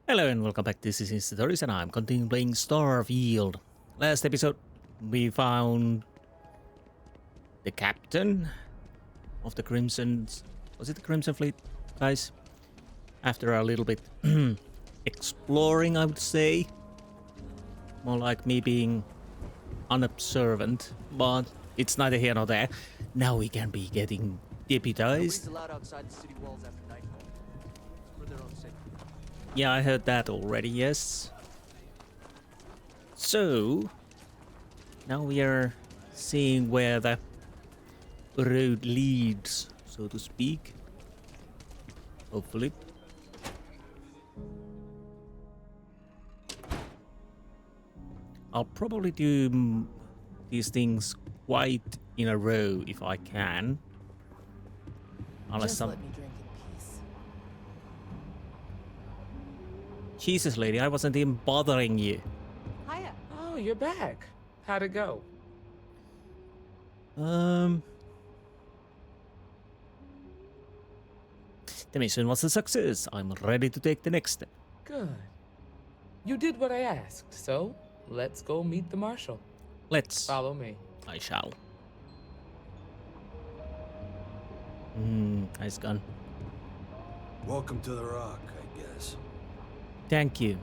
Hello and welcome back. This is Insti and I'm continuing playing Starfield. Last episode, we found the captain of the Crimson... Was it the Crimson Fleet, guys? After a little bit exploring, I would say. More like me being unobservant, but it's neither here nor there. Now we can be getting deputized. Nobody's allowed outside the city walls after nightfall. For their own safety. Yeah, I heard that already, yes. So, now we are seeing where the road leads, so to speak. Hopefully. I'll probably do these things quite in a row if I can. Unless Just some... let me drink in peace. Jesus, lady, I wasn't even bothering you. Hiya. Oh, you're back. How'd it go? The mission was a success. I'm ready to take the next step. Good. You did what I asked, so let's go meet the marshal. Let's. Follow me. I shall. Nice gun. Welcome to the Rock, I guess. Thank you.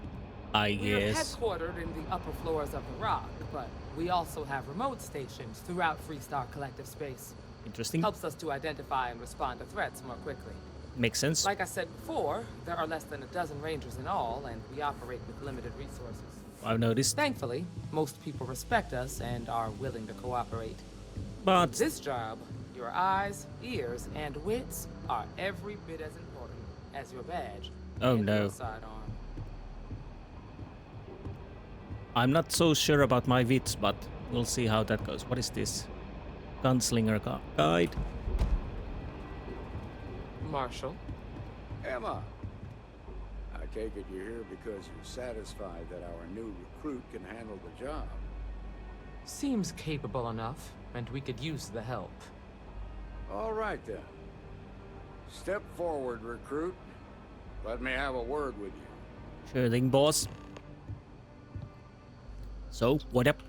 I We're guess. headquartered in the upper floors of the Rock, but we also have remote stations throughout Freestar Collective space. Interesting. Helps us to identify and respond to threats more quickly. Makes sense. Like I said before, there are less than a dozen rangers in all, and we operate with limited resources. I've noticed. Thankfully, most people respect us and are willing to cooperate. But This job, your eyes, ears, and wits are every bit as important as your badge. Oh, and no. your sidearm. I'm not so sure about my wits, but we'll see how that goes. What is this? Gunslinger guide. Marshal, Emma! I take it you're here because you're satisfied that our new recruit can handle the job. seems capable enough, and we could use the help. All right, then. Step forward, recruit. Let me have a word with you. Sure thing, boss. So, what up?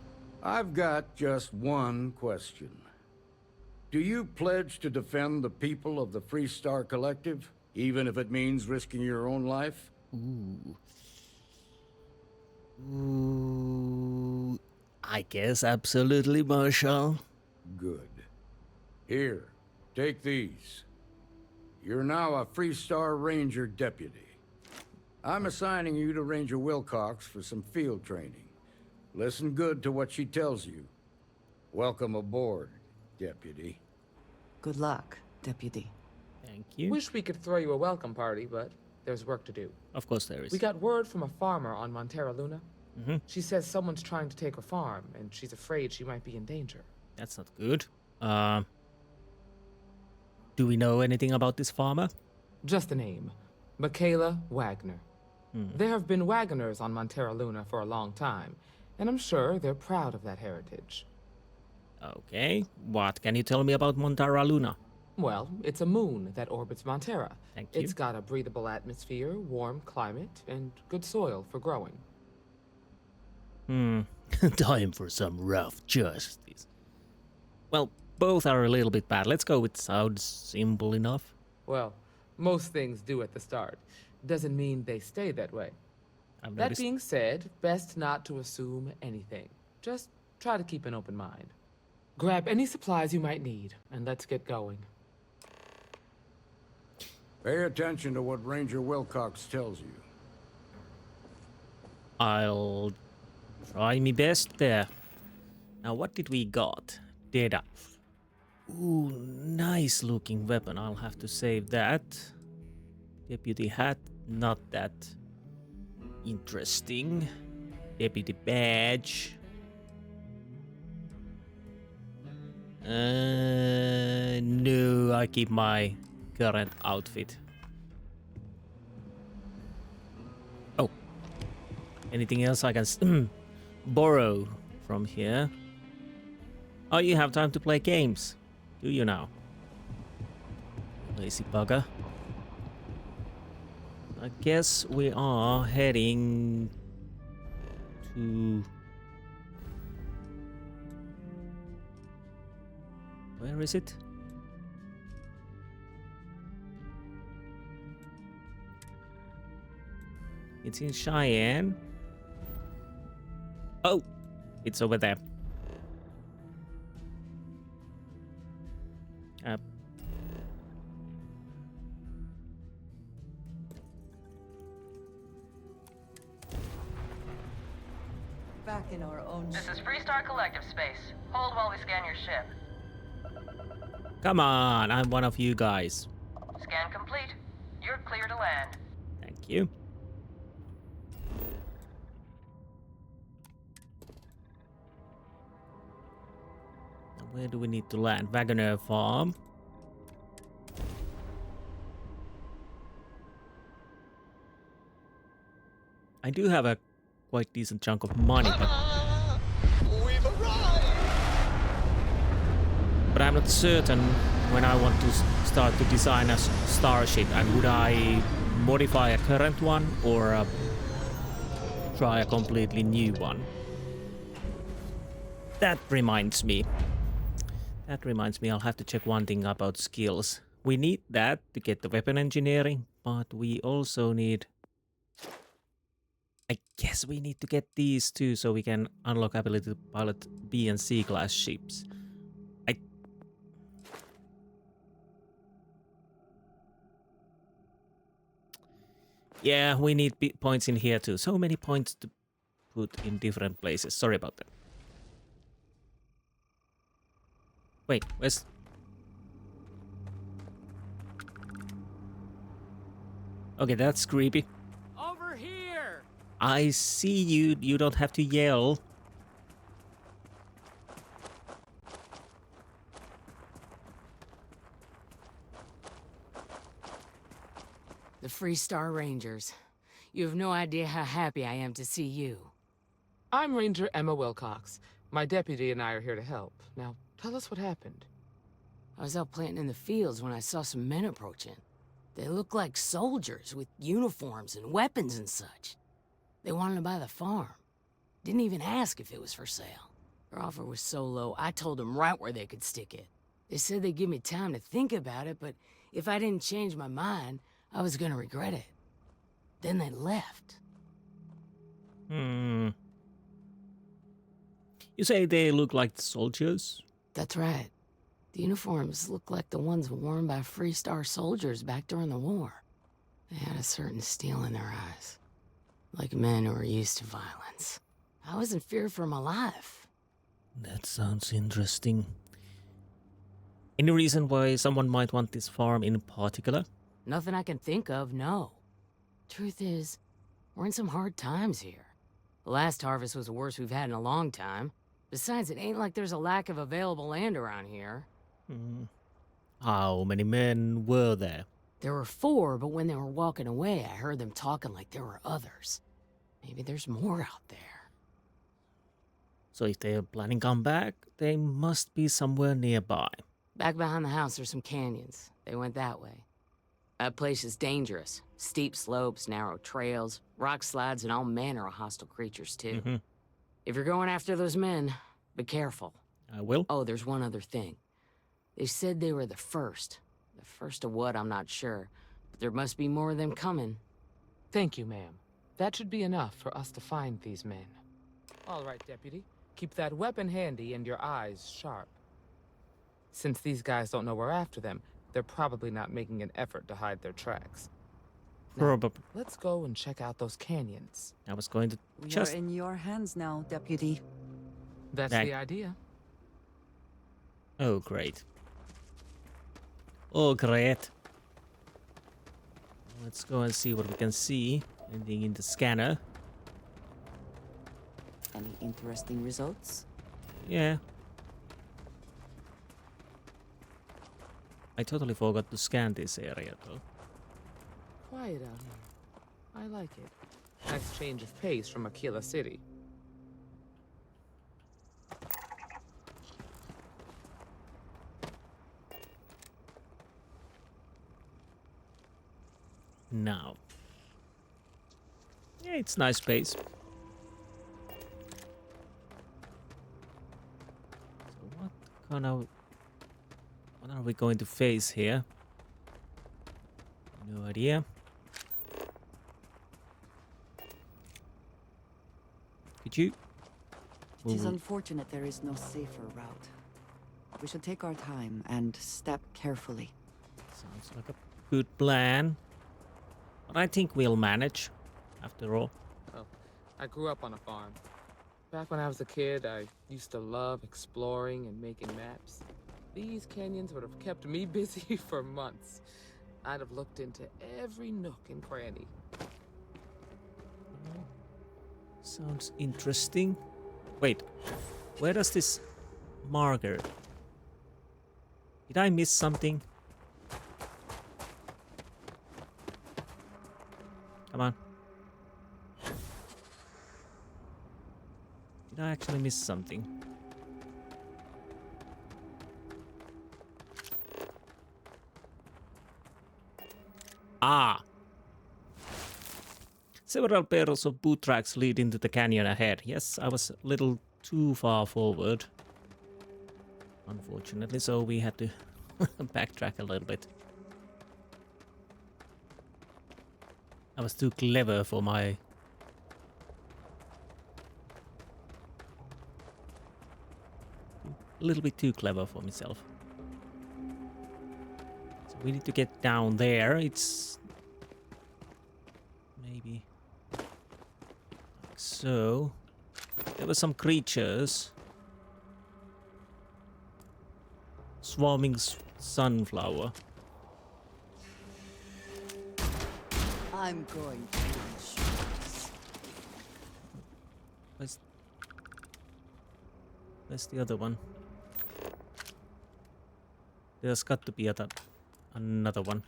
I've got just one question. Do you pledge to defend the people of the Freestar Collective, even if it means risking your own life? Ooh, I guess absolutely, Marshal. Good. Here, take these. You're now a Freestar Ranger deputy. I'm assigning you to Ranger Wilcox for some field training. Listen good to what she tells you. Welcome aboard, deputy. Good luck, Deputy. Thank you. Wish we could throw you a welcome party, but there's work to do. Of course there is. We got word from a farmer on Montera Luna. Mhm. She says someone's trying to take her farm, and she's afraid she might be in danger. That's not good. Do we know anything about this farmer? Just a name. Michaela Wagner. There have been Wagoners on Montera Luna for a long time, and I'm sure they're proud of that heritage. Okay. What can you tell me about Montara Luna? Well, it's a moon that orbits Montera. Thank you. It's got a breathable atmosphere, warm climate, and good soil for growing. Time for some rough justice. Well, both are a little bit bad. Let's go with sounds simple enough. Well, most things do at the start. Doesn't mean they stay that way. I've That noticed. being said, best not to assume anything. Just try to keep an open mind. Grab any supplies you might need, and let's get going. Pay attention to what Ranger Wilcox tells you. I'll try my best there. Now, what did we got? Data. Ooh, nice looking weapon. I'll have to save that. Deputy hat, not that interesting. Deputy badge. No, I keep my current outfit. Oh. Anything else I can borrow from here? Oh, you have time to play games, do you now? Lazy bugger. I guess we are heading to... Where is it? It's in Cheyenne. Oh, it's over there. Back in our own This is Freestar Collective Space. Hold while we scan your ship. Come on, I'm one of you guys. Scan complete. You're clear to land. Thank you. Now, where do we need to land? Wagoner Farm. I do have a quite decent chunk of money, but I'm not certain when I want to start to design a starship, and would I modify a current one or try a completely new one? That reminds me, I'll have to check one thing about skills. We need that to get the weapon engineering, but we also need... I guess we need to get these too so we can unlock ability to pilot B and C class ships. Yeah, we need points in here too. So many points to put in different places. Sorry about that. Wait, where's... Okay, that's creepy. Over here! I see you. You don't have to yell. The Freestar Rangers. You have no idea how happy I am to see you. I'm Ranger Emma Wilcox. My deputy and I are here to help. Now, tell us what happened. I was out planting in the fields when I saw some men approaching. They looked like soldiers with uniforms and weapons and such. They wanted to buy the farm. Didn't even ask if it was for sale. Their offer was so low, I told them right where they could stick it. They said they'd give me time to think about it, but if I didn't change my mind, I was gonna regret it. Then they left. You say they look like soldiers? That's right. The uniforms looked like the ones worn by Freestar soldiers back during the war. They had a certain steel in their eyes. Like men who were used to violence. I was in fear for my life. That sounds interesting. Any reason why someone might want this farm in particular? Nothing I can think of, no. Truth is, we're in some hard times here. The last harvest was the worst we've had in a long time. Besides, it ain't like there's a lack of available land around here. How many men were there? There were 4, but when they were walking away, I heard them talking like there were others. Maybe there's more out there. So if they're planning to come back, they must be somewhere nearby. Back behind the house, there's some canyons. They went that way. That place is dangerous. Steep slopes, narrow trails, rock slides, and all manner of hostile creatures, too. If you're going after those men, be careful. I will. Oh, there's one other thing. They said they were the first. The first of what, I'm not sure. But there must be more of them coming. Thank you, ma'am. That should be enough for us to find these men. All right, Deputy. Keep that weapon handy and your eyes sharp. Since these guys don't know we're after them, they're probably not making an effort to hide their tracks. Probably. Let's go and check out those canyons. I was going to We just... are in your hands now, Deputy. That's That- the idea. Oh, great. Oh, great. Let's go and see what we can see. Anything in the scanner? Any interesting results? Yeah. I totally forgot to scan this area, though. Quiet out here. I like it. Nice change of pace from Aquila City. Now, Yeah, it's nice space. So what are we going to face here? No idea. Could you? It is unfortunate there is no safer route. We should take our time and step carefully. Sounds like a good plan. But I think we'll manage, after all. Well, I grew up on a farm. Back when I was a kid, I used to love exploring and making maps. These canyons would have kept me busy for months. I'd have looked into every nook and cranny. Sounds interesting. Wait, where does this marker? Did I miss something? Come on. Did I actually miss something? Ah! Several pairs of boot tracks lead into the canyon ahead. Yes, I was a little too far forward, unfortunately, so we had to backtrack a little bit. I was too clever for my... a little bit too clever for myself. So we need to get down there. It's... maybe... like so. There were some creatures. Swarming sunflower. I'm going to ensure this. Where's the other one? There's got to be another one.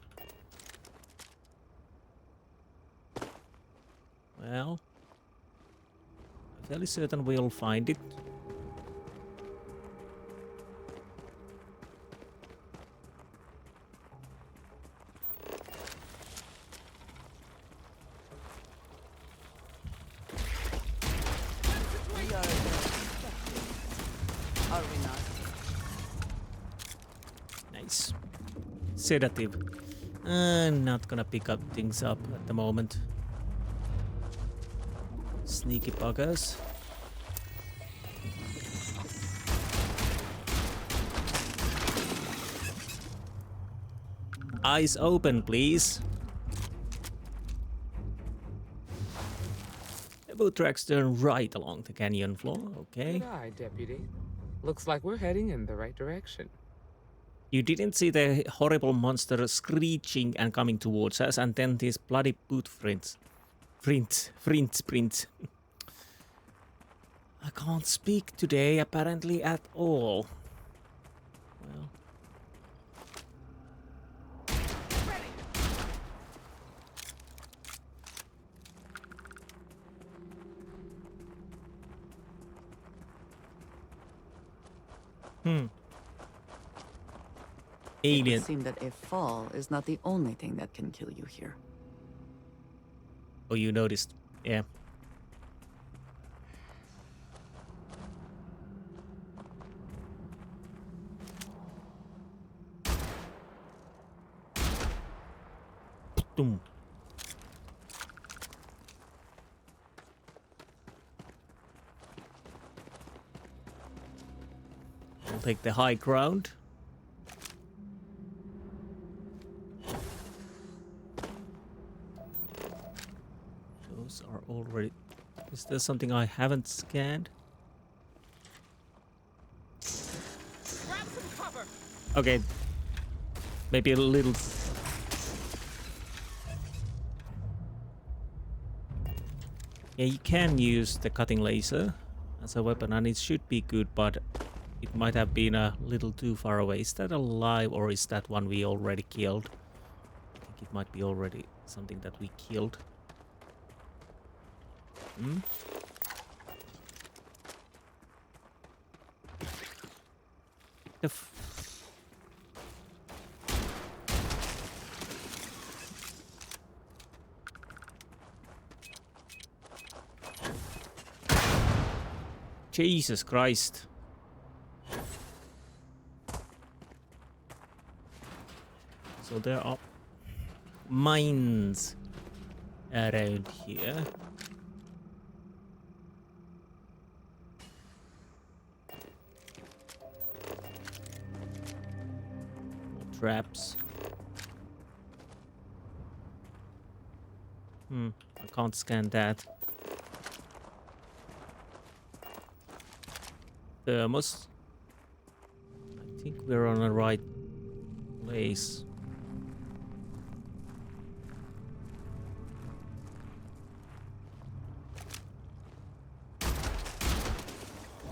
Well, I'm fairly certain we'll find it. We are we not? Nice. Sedative. I'm not gonna pick up things up at the moment. Sneaky buggers. Eyes open, please. The boot tracks turn right along the canyon floor. Okay. Good eye, Deputy. Looks like we're heading in the right direction. You didn't see the horrible monster screeching and coming towards us, and then these bloody boot prints. Prints. I can't speak today, apparently, at all. Well. It Alien. would seem that a fall is not the only thing that can kill you here. Oh, you noticed. Yeah. Boom. We'll take the high ground. Those are already... Is there something I haven't scanned? Grab some cover! Okay. Maybe a little... Yeah, you can use the cutting laser as a weapon and it should be good, but it might have been a little too far away. Is that alive or is that one we already killed? I think it might be already something that we killed. Hmm? The Jesus Christ. So there are mines around here. More traps. I can't scan that. Thermos. I think we're on the right place.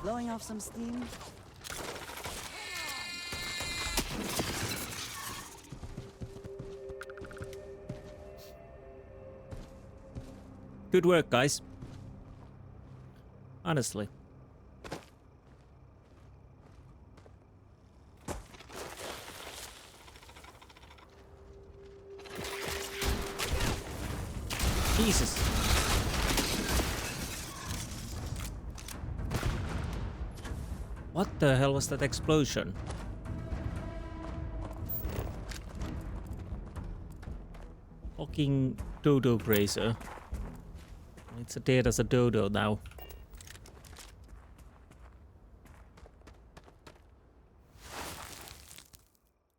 Blowing off some steam? Good work, guys. Honestly. Jesus. What the hell was that explosion? Fucking dodo grazer. It's a dead as a dodo now.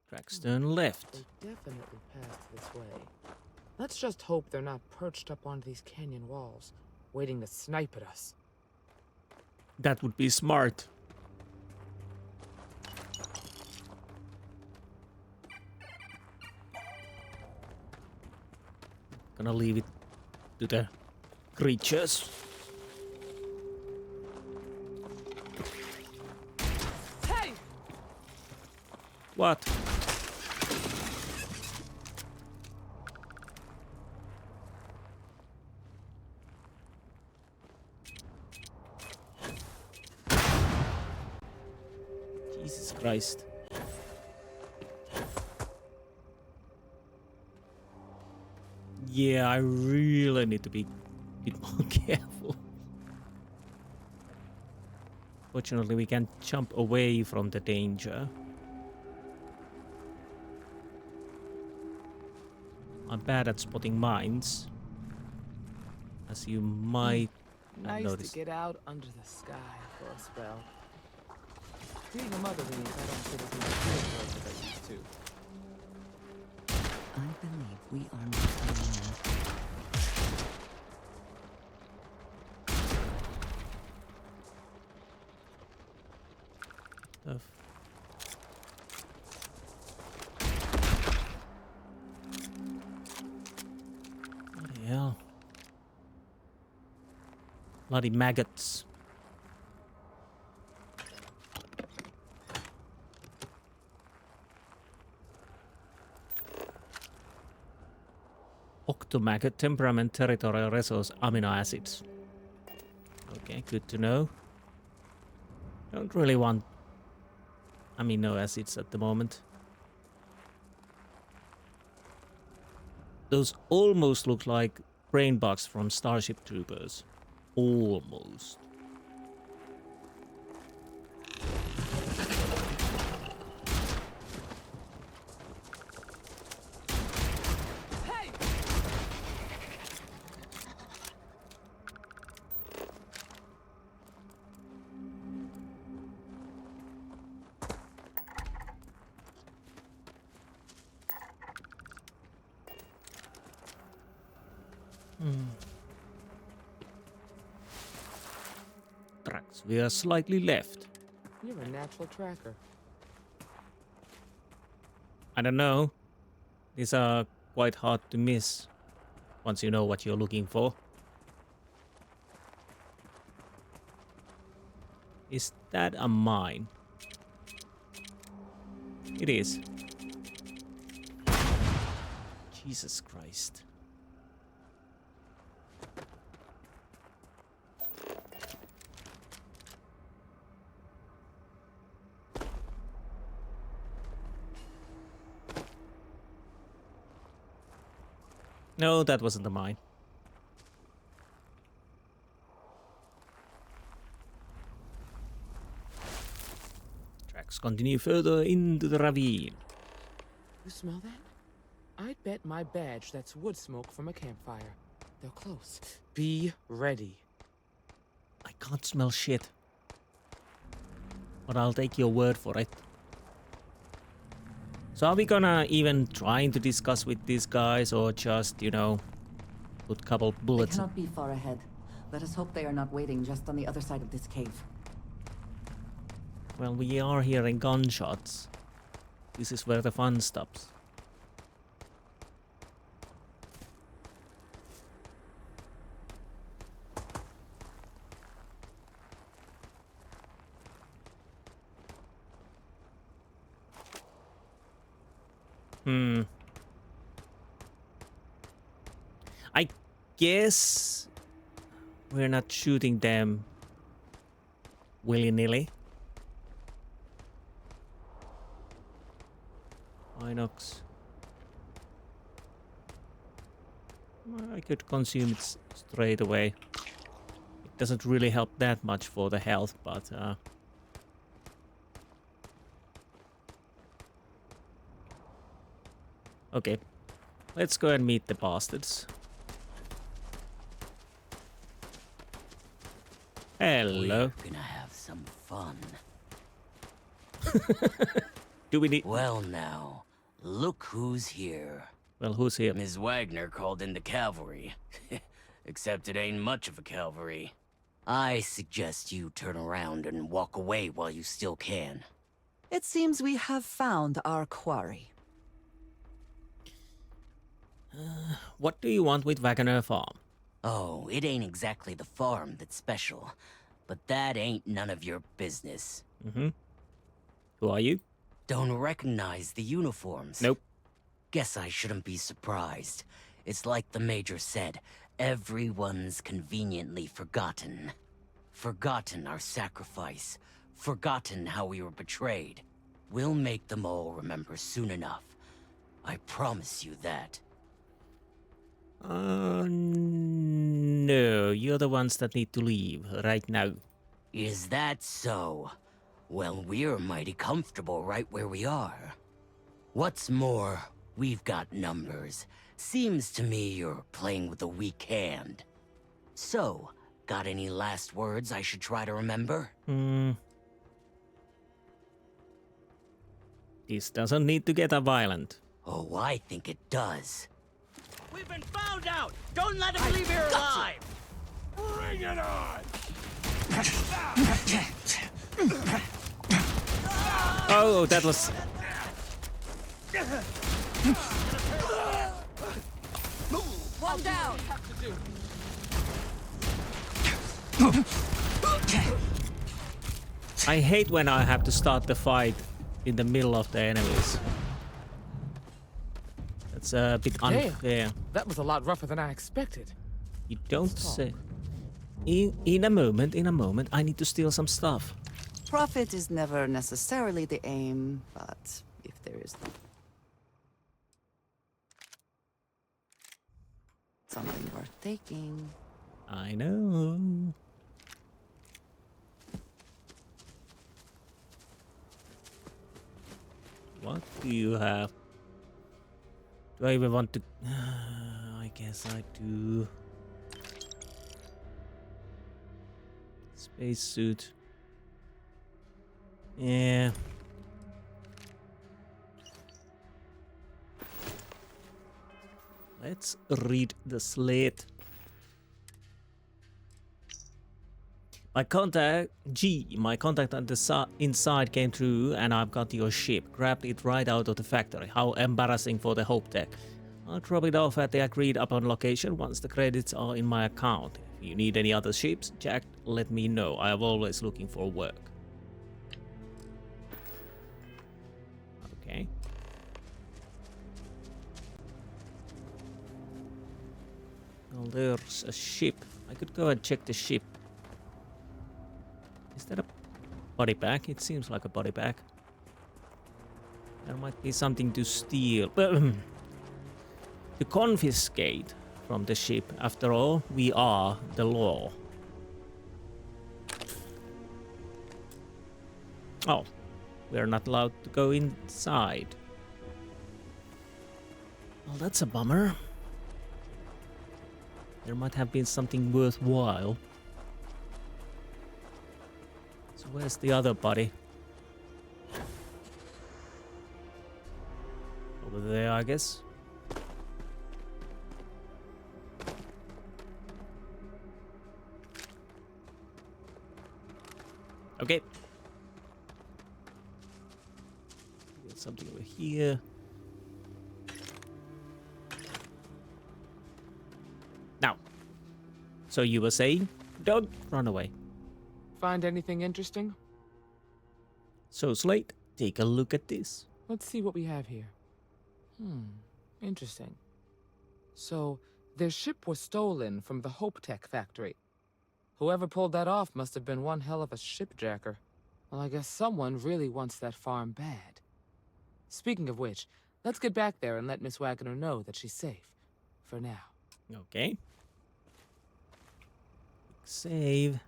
Tracks turn left. They definitely passed this way. Let's just hope they're not perched up on these canyon walls, waiting to snipe at us. That would be smart. Gonna leave it to the creatures. Hey! What? Jesus Christ. Yeah, I really need to be a bit more careful. Fortunately, we can jump away from the danger. I'm bad at spotting mines, as you might have Nice noticed. to get out under the sky for a spell. Being a mother means I don't sit as much field work as I used to. I believe we are not alone. Stuff. Bloody hell. Bloody maggots. Octomaggot, temperament, territorial resource, amino acids. Okay, good to know. Don't really want amino acids at the moment. Those almost look like brain bugs from Starship Troopers. Almost. Tracks. We are slightly left. You're a natural tracker. I don't know. These are quite hard to miss once you know what you're looking for. Is that a mine? It is. Jesus Christ. No, that wasn't the mine. Let's continue further into the ravine. You smell that? I'd bet my badge that's wood smoke from a campfire. They're close. Be ready. I can't smell shit. But I'll take your word for it. So are we gonna even trying to discuss with these guys or just, you know, put a couple They bullets? cannot be far ahead. Let us hope they are not waiting just on the other side of this cave. Well, we are hearing gunshots. This is where the fun stops. I guess we're not shooting them willy-nilly. Inox. I could consume it straight away. It doesn't really help that much for the health, but okay. Let's go and meet the bastards. Hello. We're gonna have some fun. Do we need... Well now, look who's here. Well, who's here? Ms. Wagner called in the cavalry. Except it ain't much of a cavalry. I suggest you turn around and walk away while you still can. It seems we have found our quarry. What do you want with Wagner Farm? Oh, it ain't exactly the farm that's special. But that ain't none of your business. Mm-hmm. Who are you? Don't recognize the uniforms? Nope. Guess I shouldn't be surprised. It's like the Major said, everyone's conveniently forgotten. Forgotten our sacrifice. Forgotten how we were betrayed. We'll make them all remember soon enough. I promise you that. No, you're the ones that need to leave right now. Is that so? Well, we're mighty comfortable right where we are. What's more, we've got numbers. Seems to me you're playing with a weak hand. So, got any last words I should try to remember? This doesn't need to get violent. Oh, I think it does. We've been found out! Don't let him leave here alive! Bring it on! Oh, that was... One down! I hate when I have to start the fight in the middle of the enemies. That's a bit unfair. That was a lot rougher than I expected. You don't say. In a moment, I need to steal some stuff. Profit is never necessarily the aim, but if there is something worth taking. I know. What do you have? Do I even want to... I guess I do. Spacesuit. Yeah. Let's read the slate. My contact on the inside came through and I've got your ship. Grabbed it right out of the factory. How embarrassing for the Hope Tech. I'll drop it off at the agreed upon location once the credits are in my account. If you need any other ships, Jack, let me know. I am always looking for work. Okay. Well, there's a ship. I could go and check the ship. Is that a body bag? It seems like a body bag. There might be something to steal. To confiscate from the ship. After all, we are the law. Oh. We are not allowed to go inside. Well, that's a bummer. There might have been something worthwhile. So where's the other buddy? Over there, I guess. Okay. Get something over here. Now. So you were saying, don't run away. Find anything interesting? So Slate, take a look at this. Let's see what we have here. Interesting. So, their ship was stolen from the Hope Tech factory. Whoever pulled that off must have been one hell of a shipjacker. Well, I guess someone really wants that farm bad. Speaking of which, let's get back there and let Miss Wagner know that she's safe. For now. Okay. Save.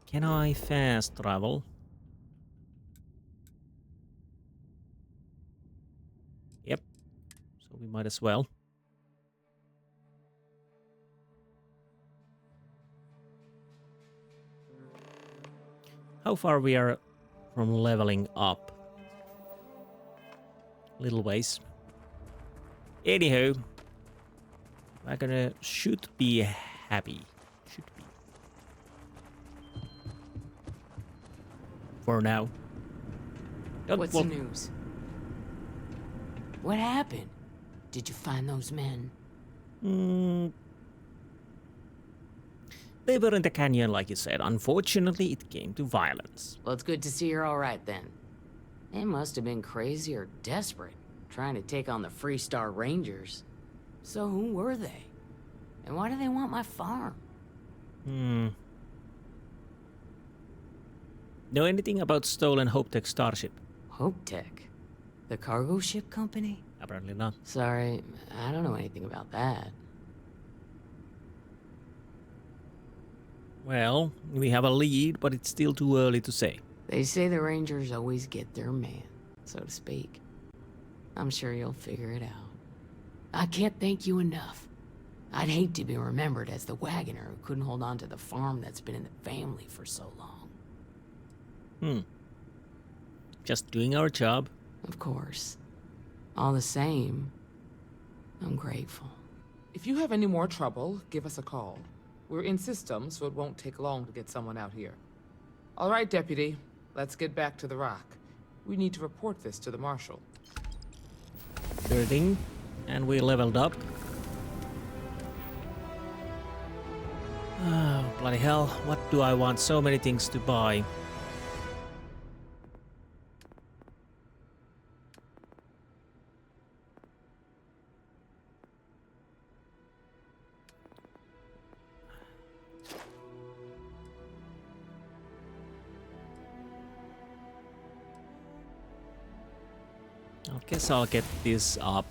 Can I fast travel? Yep. So we might as well. How far we are from leveling up? Little ways. Anywho, Wagner should be happy. Should be. For now. What's the news? What happened? Did you find those men? They were in the canyon, like you said. Unfortunately, it came to violence. Well, it's good to see you're all right then. They must have been crazy or desperate, trying to take on the Freestar Rangers. So who were they? And why do they want my farm? Know anything about stolen Hope Tech starship? Hope Tech? The cargo ship company? Apparently not. Sorry, I don't know anything about that. Well, we have a lead, but it's still too early to say. They say the Rangers always get their man, so to speak. I'm sure you'll figure it out. I can't thank you enough. I'd hate to be remembered as the wagoner who couldn't hold on to the farm that's been in the family for so long. Just doing our job. Of course. All the same, I'm grateful. If you have any more trouble, give us a call. We're in system, so it won't take long to get someone out here. All right, Deputy. Let's get back to the rock. We need to report this to the Marshal. Sure thing. And we leveled up. Oh, bloody hell. What do I want? So many things to buy. I guess I'll get this up.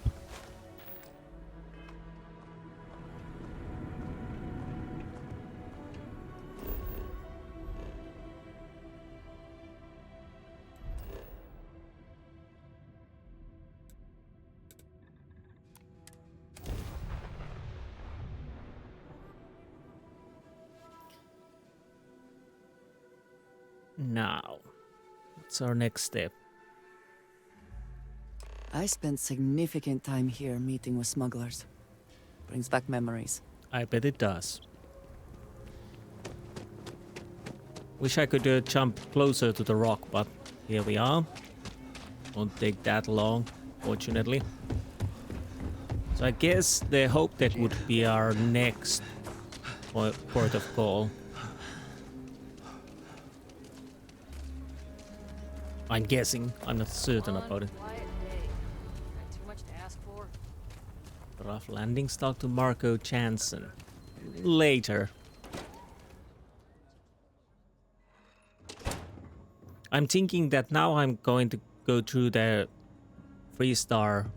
Now, what's our next step? I spent significant time here meeting with smugglers. Brings back memories. I bet it does. Wish I could jump closer to the rock, but here we are. Won't take that long, fortunately. So I guess the Hope Tech would be our next port of call. I'm guessing. I'm not certain about it. Too much to ask for. Rough landing. Talk to Marco Jansen. Later. I'm thinking that now I'm going to go through the Freestar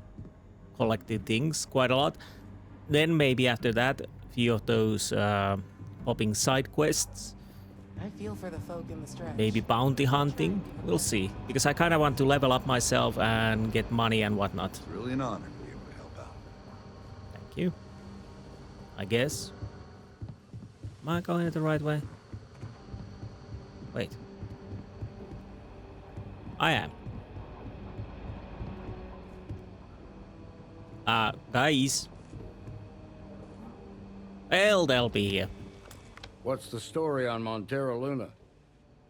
collected things quite a lot. Then maybe after that, a few of those popping side quests. I feel for the folk in the stretch. Maybe bounty hunting? We'll see. Because I kind of want to level up myself and get money and whatnot. It's really an honor to be able to help out. Thank you. I guess. Am I going the right way? Wait. I am. Guys. Well, they'll be here. What's the story on Montero Luna?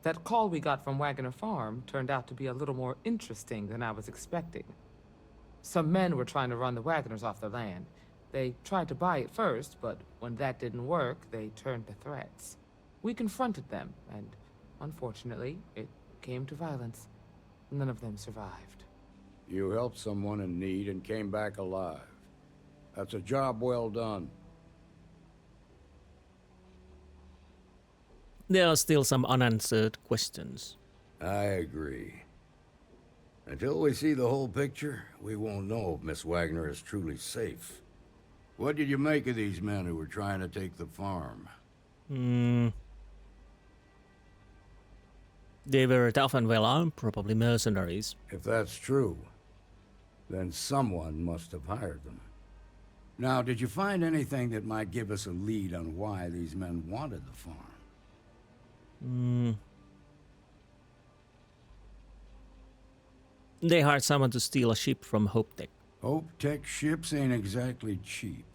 That call we got from Wagoner Farm turned out to be a little more interesting than I was expecting. Some men were trying to run the Wagoners off their land. They tried to buy it first, but when that didn't work, they turned to threats. We confronted them, and unfortunately, it came to violence. None of them survived. You helped someone in need and came back alive. That's a job well done. There are still some unanswered questions. I agree. Until we see the whole picture, we won't know if Miss Wagner is truly safe. What did you make of these men who were trying to take the farm? They were tough and well armed, probably mercenaries. If that's true, then someone must have hired them. Now, did you find anything that might give us a lead on why these men wanted the farm? They hired someone to steal a ship from Hope Tech. Hope Tech ships ain't exactly cheap.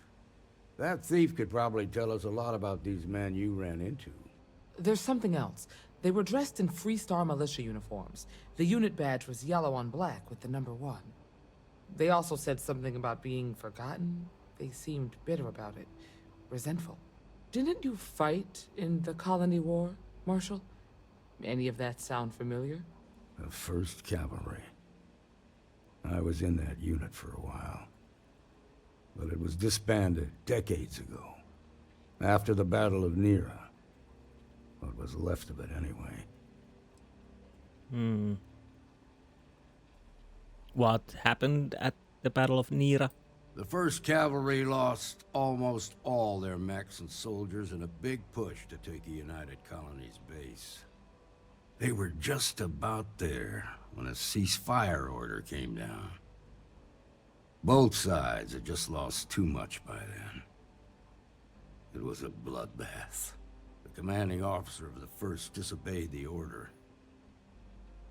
That thief could probably tell us a lot about these men you ran into. There's something else. They were dressed in Freestar militia uniforms. The unit badge was yellow on black with the number 1. They also said something about being forgotten. They seemed bitter about it, resentful. Didn't you fight in the Colony War, Marshal? Any of that sound familiar? The 1st Cavalry. I was in that unit for a while. But it was disbanded decades ago. After the Battle of Nira. What was left of it, anyway. What happened at the Battle of Nira? The 1st Cavalry lost almost all their mechs and soldiers in a big push to take the United Colony's base. They were just about there when a ceasefire order came down. Both sides had just lost too much by then. It was a bloodbath. The commanding officer of the 1st disobeyed the order.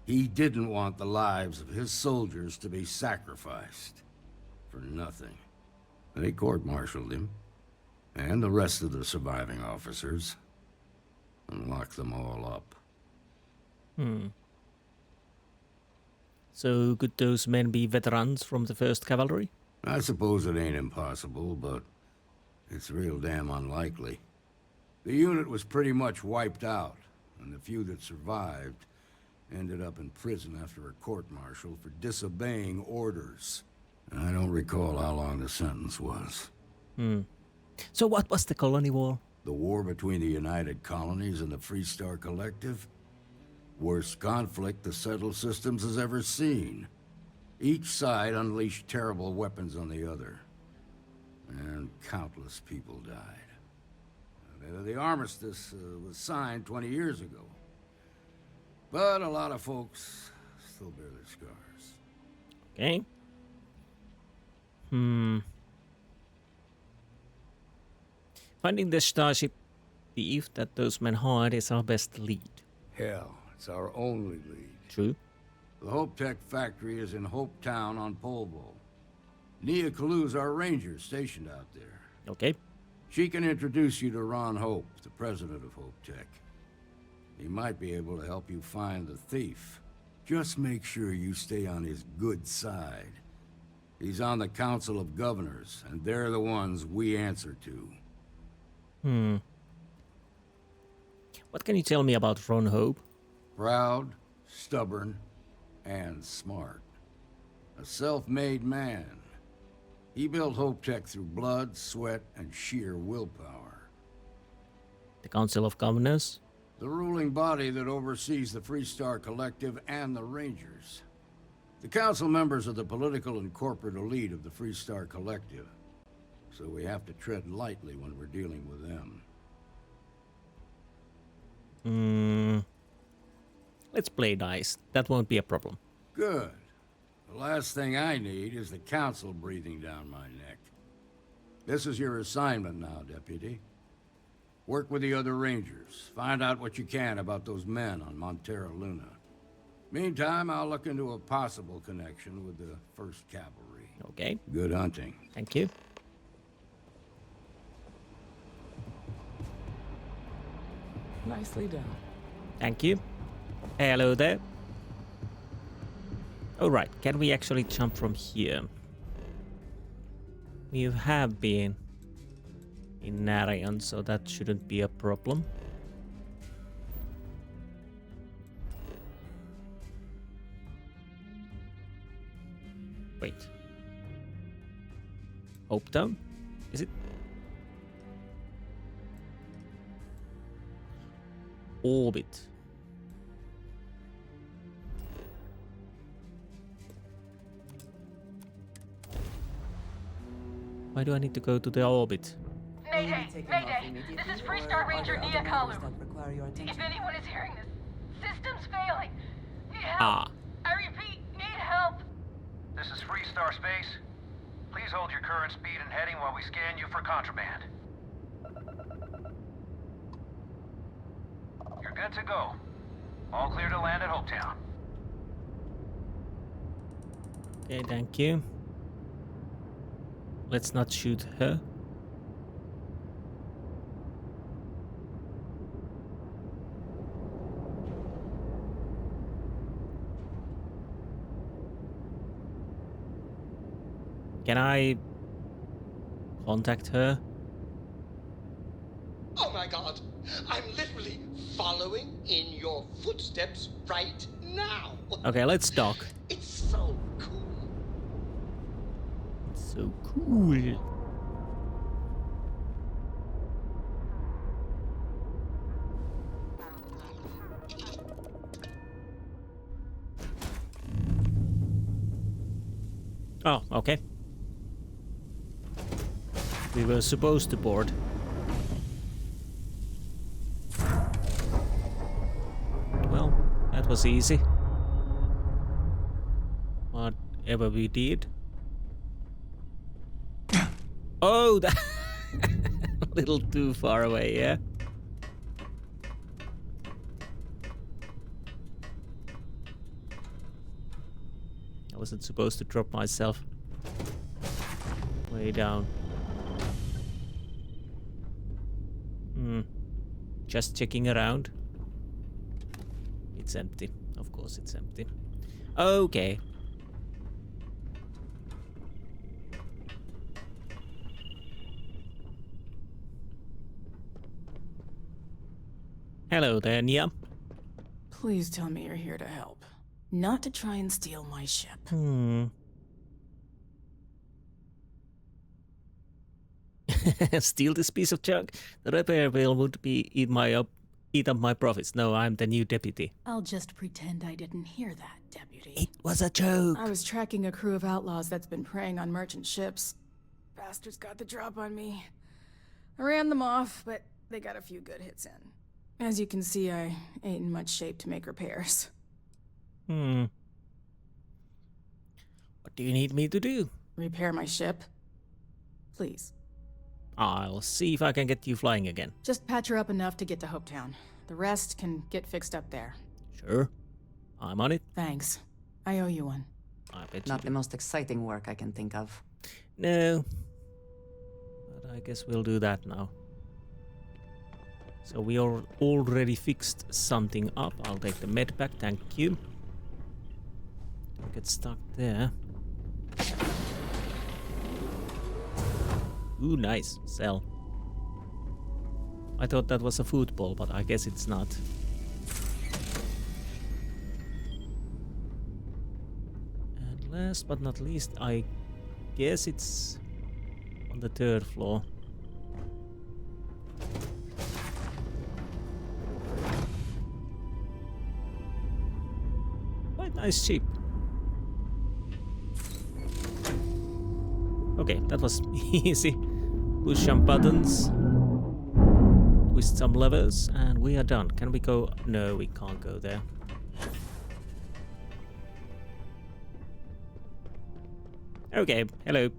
He didn't want the lives of his soldiers to be sacrificed for nothing. They court-martialed him, and the rest of the surviving officers, and locked them all up. So could those men be veterans from the 1st Cavalry? I suppose it ain't impossible, but it's real damn unlikely. The unit was pretty much wiped out, and the few that survived ended up in prison after a court-martial for disobeying orders. I don't recall how long the sentence was. So what was the Colony War? The war between the United Colonies and the Freestar Collective? Worst conflict the settled systems has ever seen. Each side unleashed terrible weapons on the other. And countless people died. The armistice was signed 20 years ago. But a lot of folks still bear their scars. Okay. Finding the starship thief that those men hired is our best lead. Hell, it's our only lead. True. The Hope Tech factory is in Hope Town on Polvo. Nia Kalu's our ranger stationed out there. Okay. She can introduce you to Ron Hope, the president of Hope Tech. He might be able to help you find the thief. Just make sure you stay on his good side. He's on the Council of Governors, and they're the ones we answer to. What can you tell me about Ron Hope? Proud, stubborn, and smart. A self-made man. He built Hope Tech through blood, sweat, and sheer willpower. The Council of Governors? The ruling body that oversees the Freestar Collective and the Rangers. The council members are the political and corporate elite of the Freestar Collective, so we have to tread lightly when we're dealing with them. Let's play dice. That won't be a problem. Good. The last thing I need is the council breathing down my neck. This is your assignment now, Deputy. Work with the other Rangers. Find out what you can about those men on Montera Luna. Meantime, I'll look into a possible connection with the 1st Cavalry. Okay. Good hunting. Thank you. Nicely done. Thank you. Hello there. Alright, can we actually jump from here? We have been in Narayan, so that shouldn't be a problem. Wait. Hope Town? Is it? Orbit. Why do I need to go to the orbit? Mayday! Mayday! This is Freestar Ranger Nia Kalu. If anyone is hearing this, system's failing. Need help. Ah. I repeat, need help. This is Freestar Space. Please hold your current speed and heading while we scan you for contraband. You're good to go. All clear to land at Hopetown. Okay, thank you. Let's not shoot her. Can I contact her? Oh my god! I'm literally following in your footsteps right now! Okay, let's dock. It's so cool. So cool. Oh, okay. We were supposed to board. Well, that was easy. Whatever we did. Oh, that a little too far away, yeah? I wasn't supposed to drop myself way down. Just checking around. It's empty. Of course it's empty. Okay. Hello there, Nia. Please tell me you're here to help. Not to try and steal my ship. Steal this piece of junk? The repair bill would be eat up my profits. No, I'm the new deputy. I'll just pretend I didn't hear that, deputy. It was a joke. I was tracking a crew of outlaws that's been preying on merchant ships. Bastards got the drop on me. I ran them off, but they got a few good hits in. As you can see, I ain't in much shape to make repairs. What do you need me to do? Repair my ship? Please. I'll see if I can get you flying again. Just patch her up enough to get to Hopetown. The rest can get fixed up there. Sure. I'm on it. Thanks. I owe you one. I bet Not the most exciting work I can think of. No. But I guess we'll do that now. So we already fixed something up. I'll take the med pack, thank you. Don't get stuck there. Ooh, nice. Sell. I thought that was a football, but I guess it's not. And last but not least, I guess it's on the 3rd floor. Quite nice ship. Okay, that was easy. Push some buttons. twist some levers, and we are done. Can we go? No, we can't go there. Okay, hello.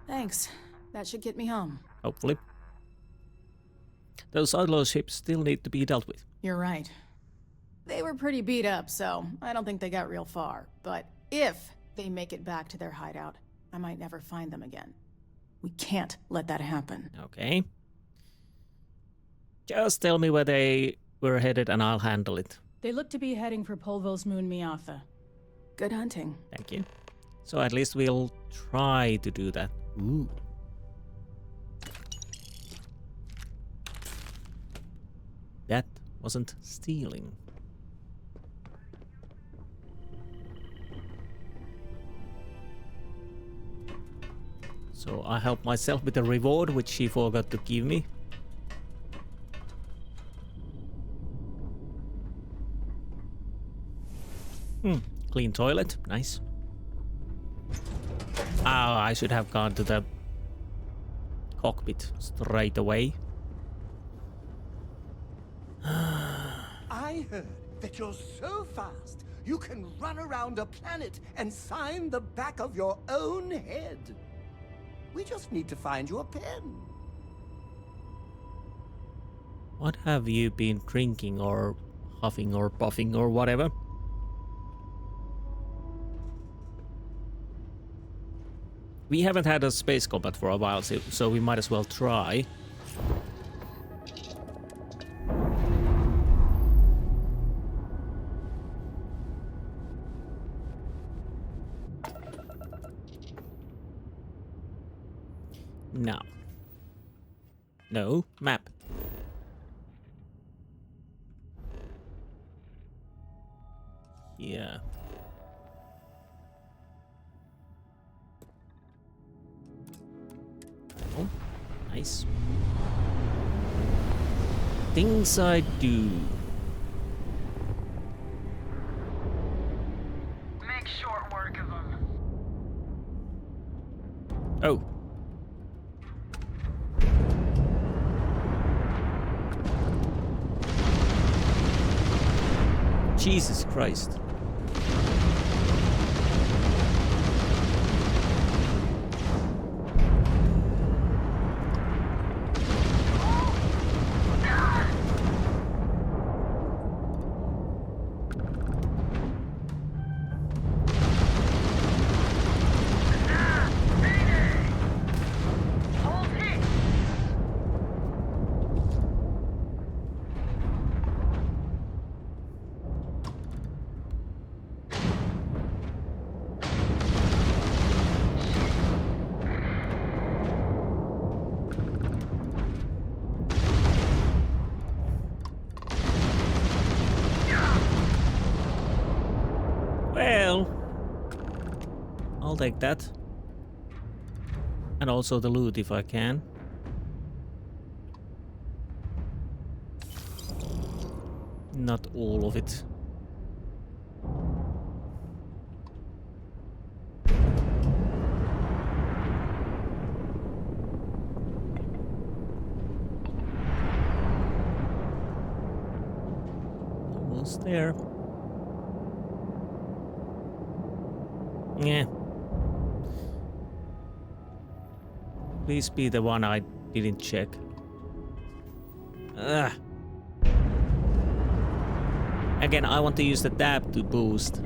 Thanks. That should get me home. Hopefully. Those outlaw ships still need to be dealt with. You're right. They were pretty beat up, so I don't think they got real far. But if they make it back to their hideout, I might never find them again. We can't let that happen. Okay. Just tell me where they were headed and I'll handle it. They look to be heading for Polvo's moon Miatha. Good hunting. Thank you. So at least we'll try to do that. Ooh. That wasn't stealing. So I helped myself with the reward, which she forgot to give me. Clean toilet. Nice. Ah, I should have gone to the cockpit straight away. I heard that you're so fast, you can run around a planet and sign the back of your own head. We just need to find you a pen. What have you been drinking or huffing or puffing or whatever? We haven't had a space combat for a while, so we might as well try. Now. No, map. Yeah. Oh, nice. Things I do. Make short work of them. Oh. Jesus Christ. Well, I'll take that. And also the loot if I can. Not all of it. Almost there. Yeah. Please be the one I didn't check. Ugh. Again, I want to use the tab to boost.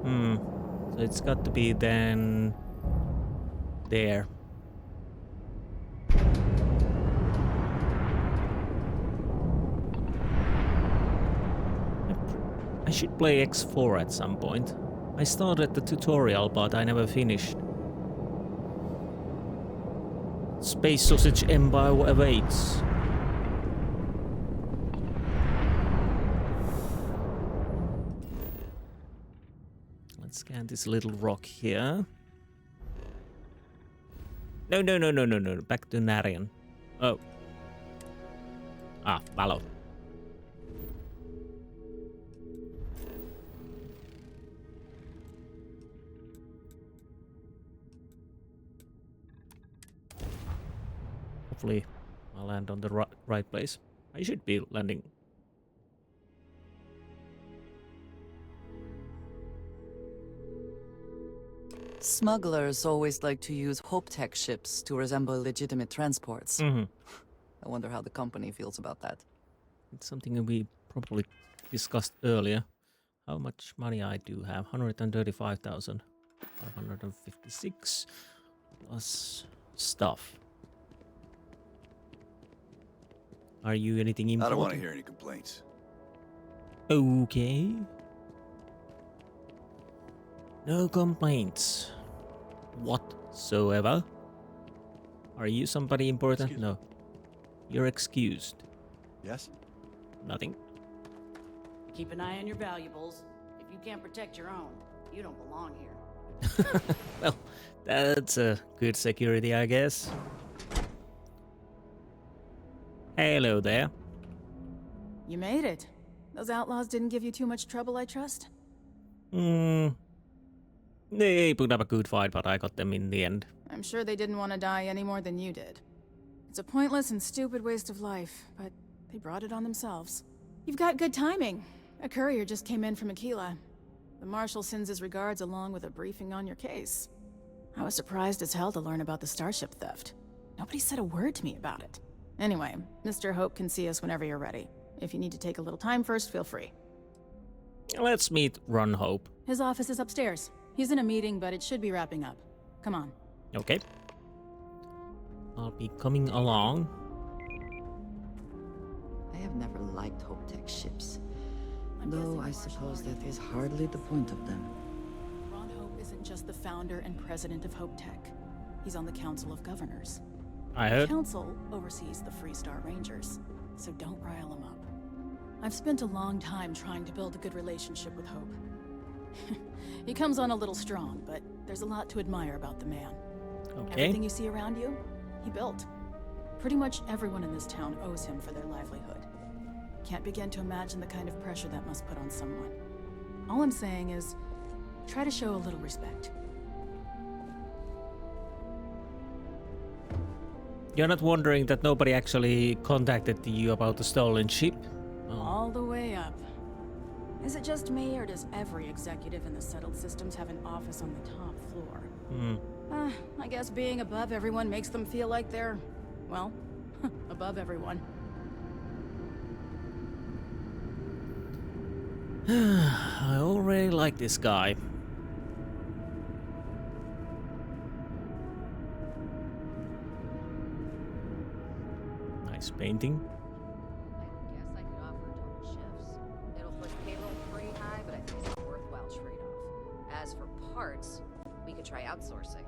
So it's got to be then there. I should play X4 at some point. I started the tutorial, but I never finished. Space Sausage Empire awaits. Let's scan this little rock here. No. Back to Narian. Oh. Ah, Valo. hopefully I'll land on the right place. I should be landing. Smugglers always like to use Hope Tech ships to resemble legitimate transports. I wonder how the company feels about that. It's something we probably discussed earlier. How much money I do have? 135,556 plus stuff. Are you anything important? I don't want to hear any complaints. Okay. No complaints whatsoever. Are you somebody important? Excuse No. You're excused. Yes? Nothing. Keep an eye on your valuables. If you can't protect your own, you don't belong here. Well, that's a good security, I guess. Hello there. You made it. Those outlaws didn't give you too much trouble, I trust? They put up a good fight, but I got them in the end. I'm sure they didn't want to die any more than you did. It's a pointless and stupid waste of life, but they brought it on themselves. You've got good timing. A courier just came in from Aquila. The Marshal sends his regards along with a briefing on your case. I was surprised as hell to learn about the starship theft. Nobody said a word to me about it. Anyway, Mr. Hope can see us whenever you're ready. If you need to take a little time first, feel free. Let's meet Ron Hope. His office is upstairs. He's in a meeting, but it should be wrapping up. Come on. Okay. I'll be coming along. I have never liked Hope Tech ships. Though I suppose that is hardly the point of them. Ron Hope isn't just the founder and president of Hope Tech. He's on the Council of Governors. I heard. The Council oversees the Freestar Rangers, so don't rile him up. I've spent a long time trying to build a good relationship with Hope. He comes on a little strong, but there's a lot to admire about the man. Okay. Everything you see around you, he built. Pretty much everyone in this town owes him for their livelihood. Can't begin to imagine the kind of pressure that must put on someone. All I'm saying is, try to show a little respect. You're not wondering that nobody actually contacted you about the stolen ship? Oh. All the way up. Is it just me, or does every executive in the settled systems have an office on the top floor? I guess being above everyone makes them feel like they're, well, above everyone. I already like this guy. Nice painting. I guess I could offer double shifts. It'll push payroll pretty high, but I think it's a worthwhile trade-off. As for parts, we could try outsourcing.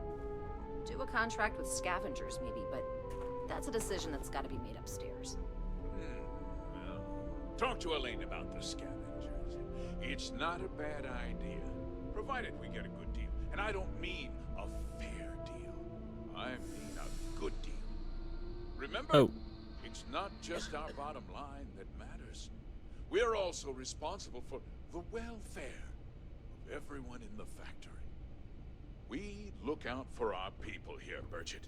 Do a contract with scavengers, maybe, but that's a decision that's got to be made upstairs. Well, talk to Elaine about the scavengers. It's not a bad idea, provided we get a good deal. And I don't mean a fair deal. I mean a good deal. Remember, it's not just our bottom line that matters. We're also responsible for the welfare of everyone in the factory. We look out for our people here, Burchett.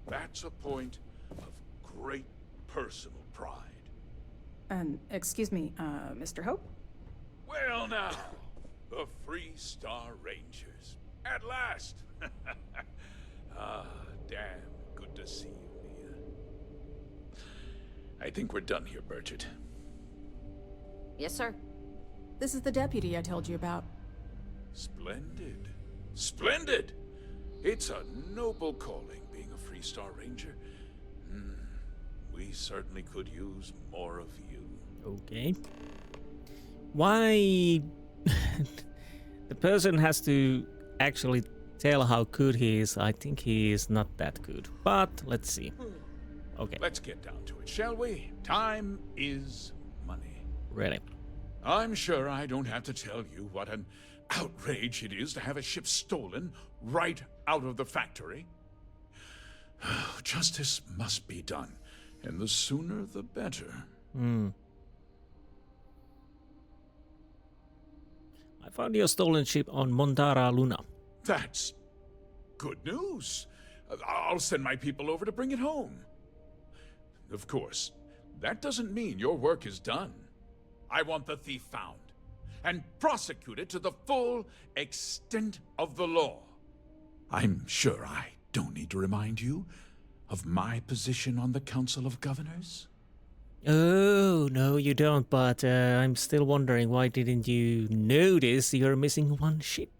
That's a point of great personal pride. Excuse me, Mr. Hope? Well now, the Freestar Rangers. At last! Damn good to see you, Mia. I think we're done here, Burchett. Yes, sir. This is the deputy I told you about. Splendid. Splendid! It's a noble calling, being a Freestar Ranger. We certainly could use more of you. Okay. Why the person has to actually tell how good he is? I think he is not that good, but let's see. Okay. Let's get down to it, shall we? Time is money. Really? I'm sure I don't have to tell you what an outrage it is to have a ship stolen right out of the factory. Justice must be done, and the sooner the better. I found your stolen ship on Montara Luna. That's good news. I'll send my people over to bring it home. Of course, that doesn't mean your work is done. I want the thief found and prosecuted to the full extent of the law. I'm sure I don't need to remind you of my position on the Council of Governors. Oh, no, you don't, but I'm still wondering why didn't you notice you're missing one ship?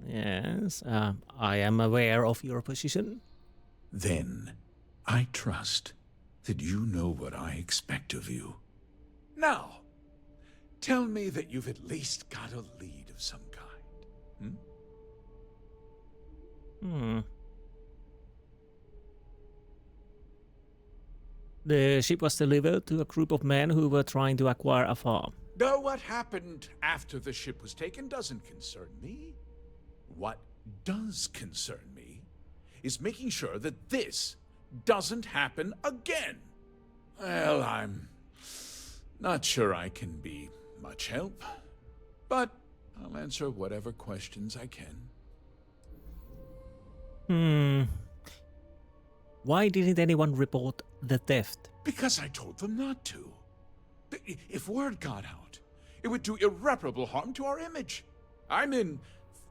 Yes, I am aware of your position. Then, I trust that you know what I expect of you. Now, tell me that you've at least got a lead of some kind. The ship was delivered to a group of men who were trying to acquire a farm. Though what happened after the ship was taken doesn't concern me. What does concern me is making sure that this doesn't happen again. Well, I'm not sure I can be much help, but I'll answer whatever questions I can. Why didn't anyone report the theft? Because I told them not to. If word got out, it would do irreparable harm to our image. I'm in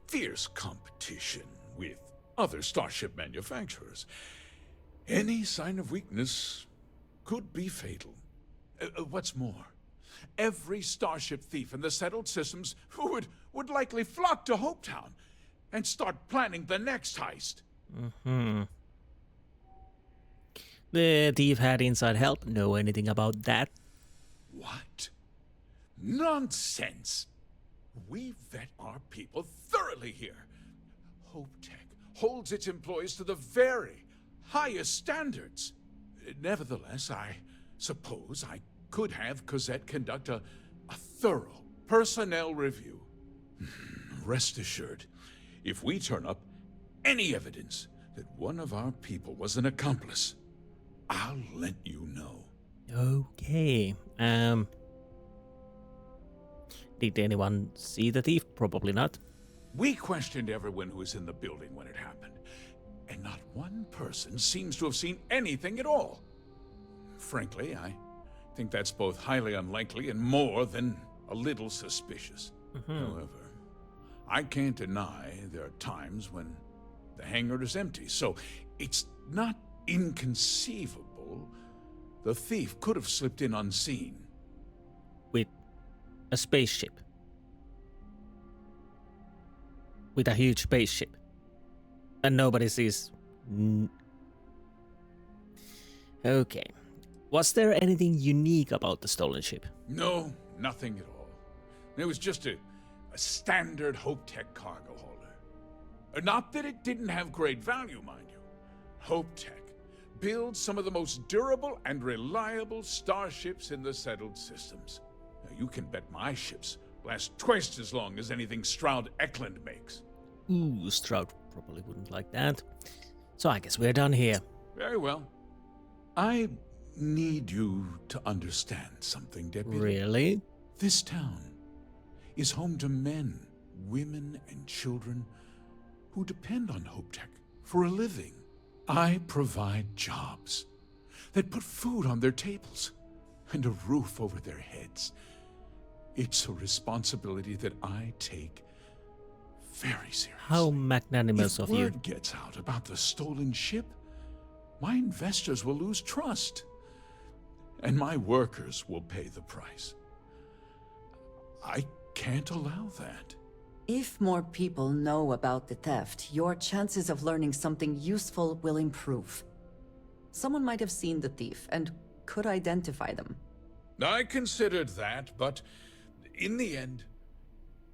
fierce competition with other starship manufacturers. Any sign of weakness could be fatal. What's more, every starship thief in the settled systems would likely flock to Hopetown and start planning the next heist. The thief had inside help. Know anything about that? What? Nonsense! We vet our people thoroughly here. HopeTech holds its employees to the very highest standards. Nevertheless, I suppose I could have Cosette conduct a thorough personnel review. Rest assured, if we turn up any evidence that one of our people was an accomplice, I'll let you know. Okay. Did anyone see the thief? Probably not. We questioned everyone who was in the building when it happened, and not one person seems to have seen anything at all. Frankly, I think that's both highly unlikely and more than a little suspicious. However, I can't deny there are times when the hangar is empty, so it's not inconceivable the thief could have slipped in unseen. With a spaceship. With a huge spaceship. And nobody sees. Okay. Was there anything unique about the stolen ship? No, nothing at all. It was just a standard HopeTech cargo holder. Not that it didn't have great value, mind you. HopeTech builds some of the most durable and reliable starships in the settled systems. Now, you can bet my ships last twice as long as anything Stroud Eklund makes. Ooh, Stroud probably wouldn't like that. So I guess we're done here. Very well. I need you to understand something, Deputy. Really? This town is home to men, women, and children who depend on HopeTech for a living. I provide jobs that put food on their tables and a roof over their heads. It's a responsibility that I take very seriously. How magnanimous of you. If word gets out about the stolen ship, my investors will lose trust, and my workers will pay the price. I can't allow that. If more people know about the theft, your chances of learning something useful will improve. Someone might have seen the thief and could identify them. I considered that, but in the end,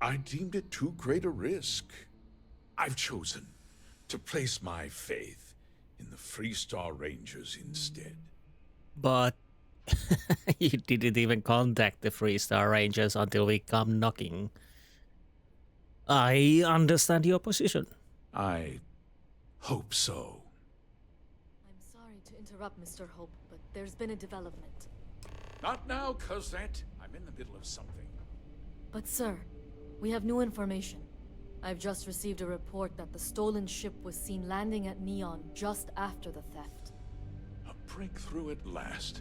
I deemed it too great a risk. I've chosen to place my faith in the Freestar Rangers instead. But you didn't even contact the Freestar Rangers until we come knocking. I understand your position. I hope so. I'm sorry to interrupt, Mr. Hope, but there's been a development. Not now, Cosette. I'm in the middle of something. But sir, we have new information. I've just received a report that the stolen ship was seen landing at Neon just after the theft. A breakthrough at last.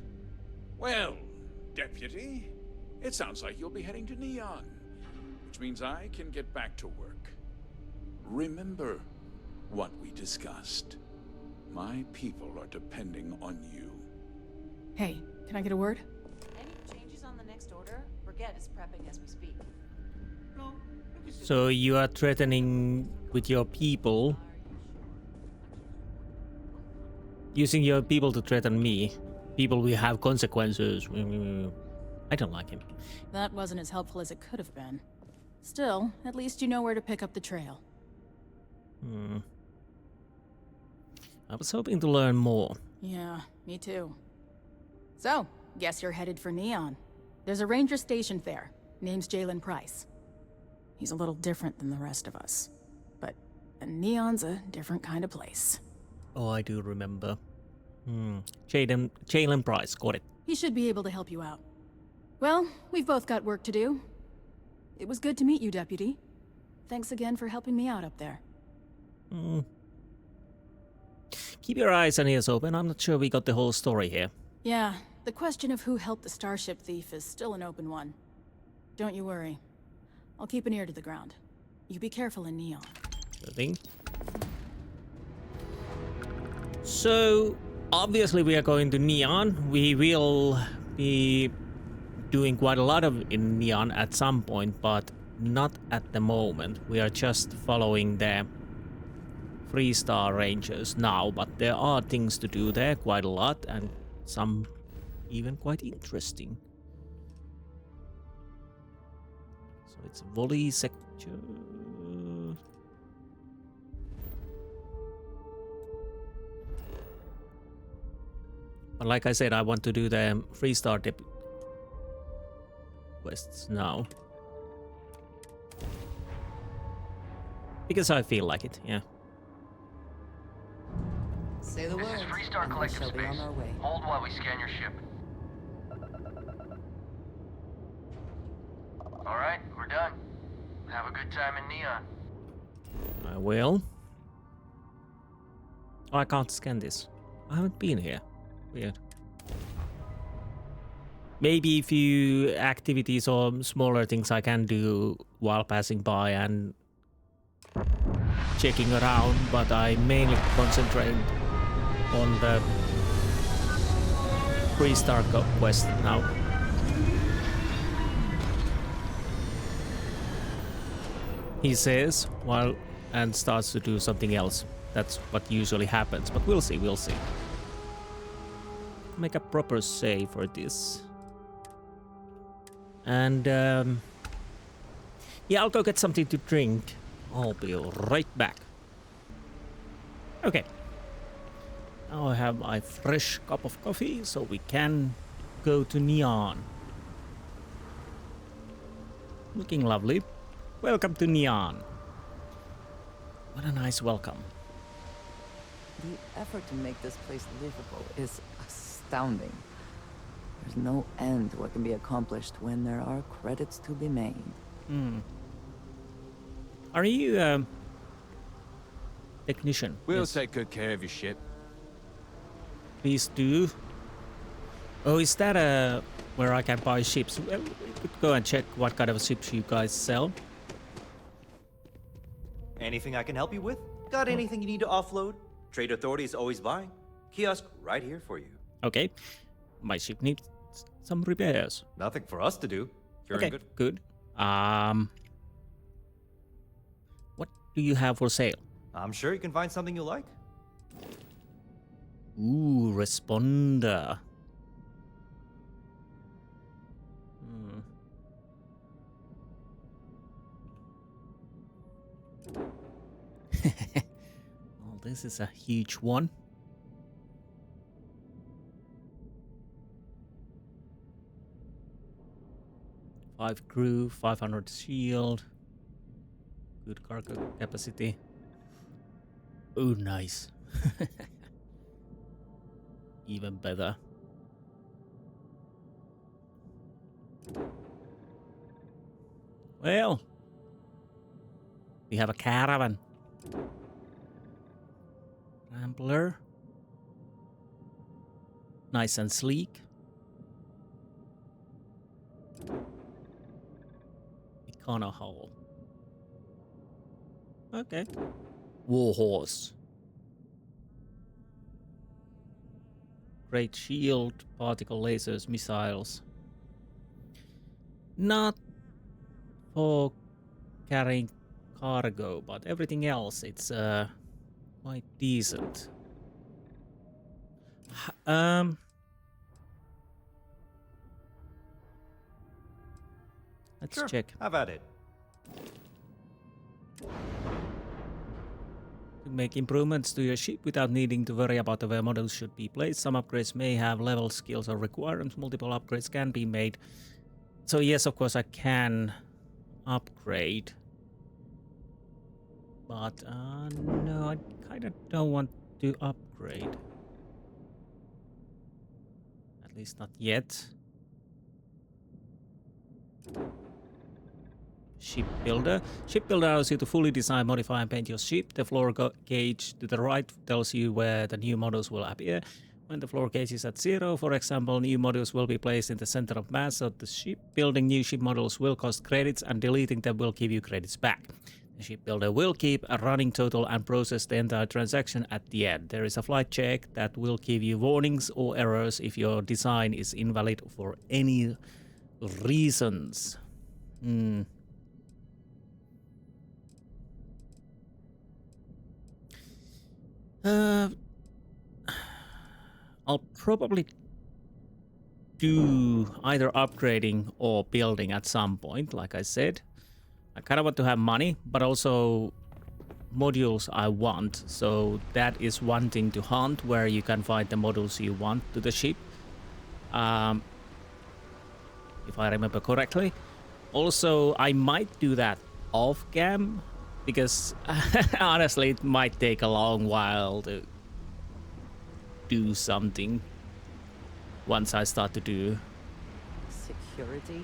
Well, Deputy, it sounds like you'll be heading to Neon, which means I can get back to work. Remember what we discussed. My people are depending on you. Hey, can I get a word? Any changes on the next order? Brigade is prepping as we speak. So you are threatening with your people, using your people to threaten me. People will have consequences. I don't like him. That wasn't as helpful as it could have been. Still, at least you know where to pick up the trail. I was hoping to learn more. Yeah, me too. So, guess you're headed for Neon. There's a ranger stationed there. Name's Jalen Price. He's a little different than the rest of us. But Neon's a different kind of place. Oh, I do remember. Jalen Price, got it. He should be able to help you out. Well, we've both got work to do. It was good to meet you, Deputy. Thanks again for helping me out up there. Keep your eyes and ears open. I'm not sure we got the whole story here. Yeah, the question of who helped the Starship thief is still an open one. Don't you worry. I'll keep an ear to the ground. You be careful in Neon. Sure thing. So, obviously we are going to Neon. We will be doing quite a lot of in Neon at some point, but not at the moment. We are just following the 3-star rangers now, but there are things to do there, quite a lot, and some even quite interesting. So it's volley sector. But like I said, I want to do the 3-star quests now. Because I feel like it, yeah. Say the word, This is Freestar and we Collective shall be Space. on our way. Hold while we scan your ship. Alright, we're done. Have a good time in Neon. I will. Oh, I can't scan this. I haven't been here. Weird. Maybe a few activities or smaller things I can do while passing by and checking around, but I mainly concentrate on the 3-star quest now. He says, while and starts to do something else. That's what usually happens, but we'll see, we'll see. Make a proper save for this. And yeah, I'll go get something to drink. I'll be right back. Okay. Now I have my fresh cup of coffee, so we can go to Neon. Looking lovely. Welcome to Neon. What a nice welcome. The effort to make this place livable is astounding. There's no end to what can be accomplished when there are credits to be made. Are you technician? We'll Yes. take good care of your ship. Please do. Oh, is that where I can buy ships? Well, we could go and check what kind of ships you guys sell. Anything I can help you with? Got anything you need to offload? Trade Authority is always buying. Kiosk right here for you. Okay. My ship needs some repairs. Nothing for us to do. You're okay, in good. Good. What do you have for sale? I'm sure you can find something you like. Ooh, responder. Well, this is a huge one. Five crew, 500 shield. Good cargo capacity. Oh, nice. Even better. Well, we have a caravan. Rambler. Nice and sleek. Connor Hole. Okay. Warhorse. Great shield, particle lasers, missiles. Not for carrying cargo, but everything else, it's quite decent. Let's Sure, check. have at it. To make improvements to your ship without needing to worry about where models should be placed. Some upgrades may have level skills or requirements. Multiple upgrades can be made. So yes, of course I can upgrade. But no, I kind of don't want to upgrade. At least not yet. Ship Builder. Ship Builder allows you to fully design, modify, and paint your ship. The floor gauge to the right tells you where the new models will appear. When the floor gauge is at 0, for example, new models will be placed in the center of mass of the ship. Building new ship models will cost credits, and deleting them will give you credits back. The Ship Builder will keep a running total and process the entire transaction at the end. There is a flight check that will give you warnings or errors if your design is invalid for any reasons. I'll probably do either upgrading or building at some point, like I said. I kind of want to have money, but also modules I want. So that is one thing to hunt, where you can find the modules you want to the ship. If I remember correctly. Also, I might do that off-cam, because honestly, it might take a long while to do something once I start to do. Security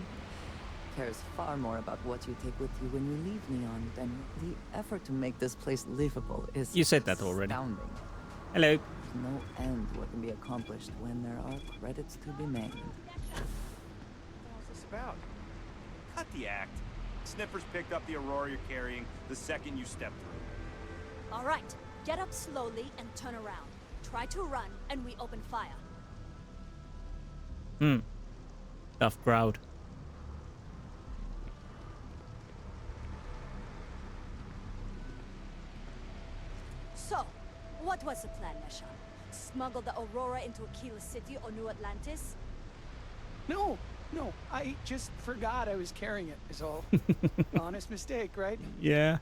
cares far more about what you take with you when you leave Neon than the effort to make this place livable is. You said that already. Astounding. Hello. There's no end what can be accomplished when there are credits to be made. What's this about? Cut the act. Sniffers picked up the Aurora you're carrying the second you step through. All right, get up slowly and turn around. Try to run, and we open fire. Tough crowd. So, what was the plan, Nesha? Smuggle the Aurora into Aquila City or New Atlantis? No, I just forgot I was carrying it, is all. Honest mistake, right? Yeah.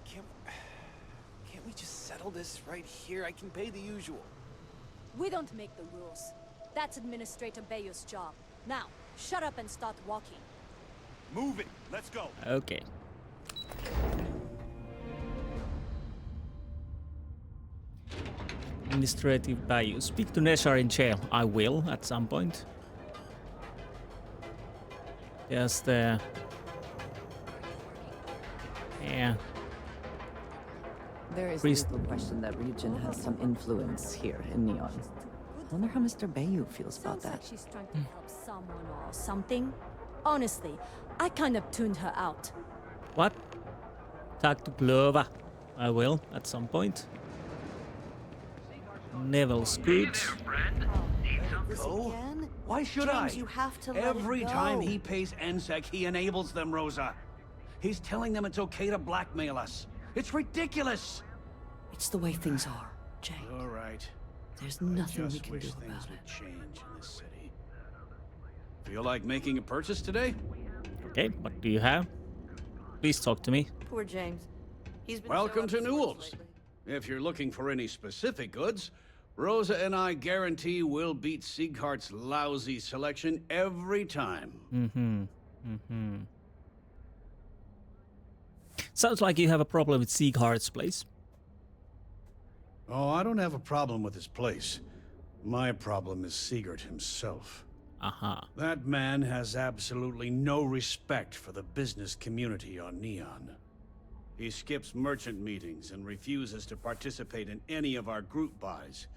Can't we just settle this right here? I can pay the usual. We don't make the rules. That's Administrator Bayou's job. Now, shut up and start walking. Move it. Let's go. Okay. Administrative Bayou. Speak to Neshar in jail. I will at some point. There's the... Yeah. There is little question that Region has some influence here in Neon. I wonder how Mr. Bayou feels about that. Like she's trying to help someone or something. Honestly, I kind of tuned her out. What? Talk to Clover. I will at some point. Neville Scoots. Go? Why should James, I? you have to let Every it go. time he pays NSEC, he enables them, Rosa. He's telling them it's okay to blackmail us. It's ridiculous. It's the way things are, Jay. All right. There's I nothing we just can wish do things about would it. change in this city. Feel like making a purchase today? Okay, what do you have? Please talk to me. Poor James. He's been Welcome to so Newell's. If you're looking for any specific goods, Rosa and I guarantee we'll beat Sieghart's lousy selection every time. Sounds like you have a problem with Sieghart's place. Oh, I don't have a problem with his place. My problem is Siegert himself. That man has absolutely no respect for the business community on Neon. He skips merchant meetings and refuses to participate in any of our group buys.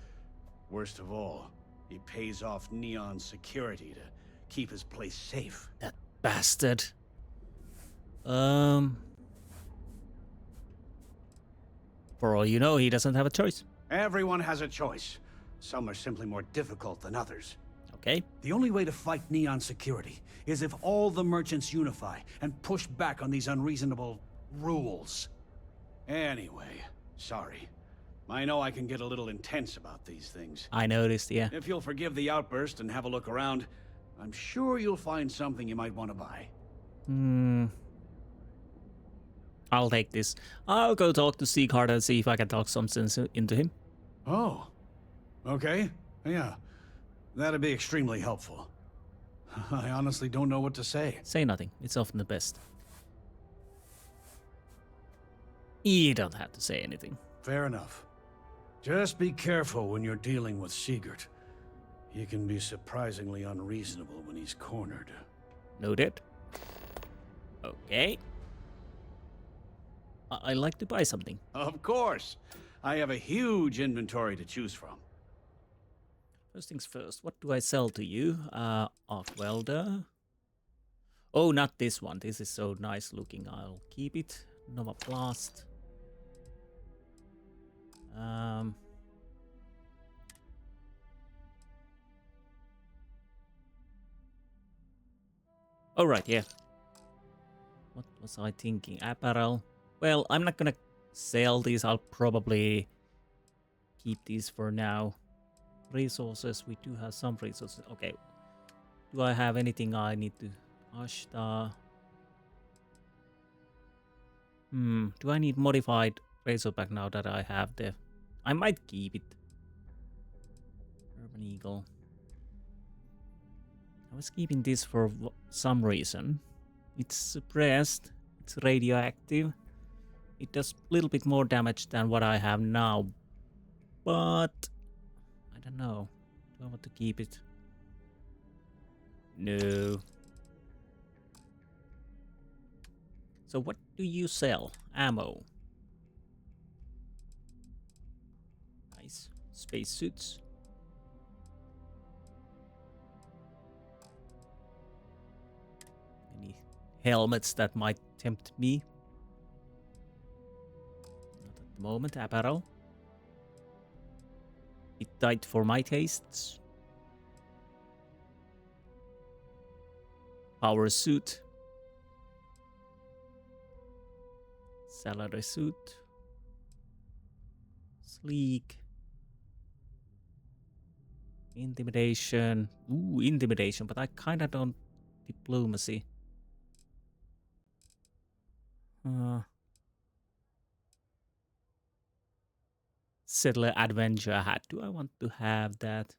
Worst of all, he pays off Neon's security to keep his place safe. That bastard. For all you know, he doesn't have a choice. Everyone has a choice. Some are simply more difficult than others. Okay. The only way to fight Neon security is if all the merchants unify and push back on these unreasonable rules. Anyway, sorry. I know I can get a little intense about these things. I noticed, yeah. If you'll forgive the outburst and have a look around, I'm sure you'll find something you might want to buy. I'll take this. I'll go talk to Seacard and see if I can talk some sense into him. Oh. Okay. Yeah. That'd be extremely helpful. I honestly don't know what to say. Say nothing. It's often the best. You don't have to say anything. Fair enough. Just be careful when you're dealing with Sigurd. He can be surprisingly unreasonable when he's cornered. Noted. Okay. I'd like to buy something. Of course. I have a huge inventory to choose from. First things first, what do I sell to you? Arc welder. Oh, not this one. This is so nice looking. I'll keep it. Nova Blast. Oh, right, yeah. What was I thinking? Apparel. Well, I'm not gonna sell these. I'll probably keep these for now. Resources. We do have some resources. Okay. Do I have anything I need to... Ashta. Do I need modified Razorback now that I have the... I might keep it. Urban Eagle. I was keeping this for some reason. It's suppressed. It's radioactive. It does a little bit more damage than what I have now. But... I don't know. Do I want to keep it? No. So what do you sell? Ammo. Nice. Spacesuits. Any helmets that might tempt me? Not at the moment. Apparel. Bit tight for my tastes. Power suit. Salary suit. Sleek. Intimidation. Ooh, intimidation, but I kinda don't diplomacy. Settler adventure hat. Do I want to have that?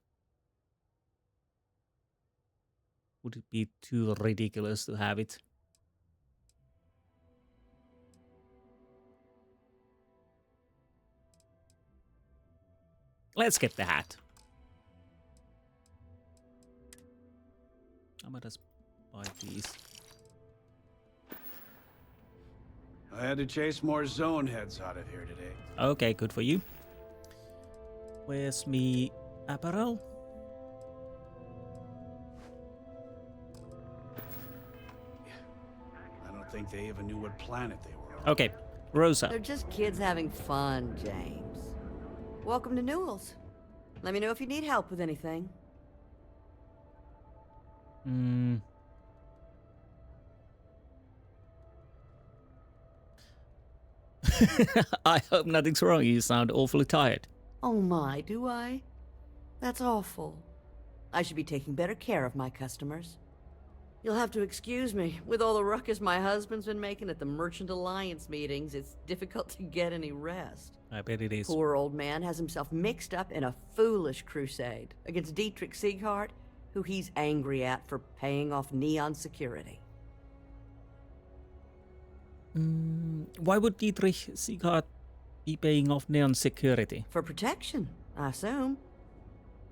Would it be too ridiculous to have it? Let's get the hat. I might just buy these. I had to chase more zone heads out of here today. Okay, good for you. Where's me apparel? I don't think they even knew what planet they were on. Okay, Rosa. They're just kids having fun, James. Welcome to Newell's. Let me know if you need help with anything. I hope nothing's wrong. You sound awfully tired. Oh my, do I? That's awful. I should be taking better care of my customers. You'll have to excuse me. With all the ruckus my husband's been making at the Merchant Alliance meetings, it's difficult to get any rest. I bet it is. Poor old man has himself mixed up in a foolish crusade against Dietrich Sieghart, who he's angry at for paying off Neon security. Why would Dietrich Sieghart be paying off Neon security? For protection, I assume.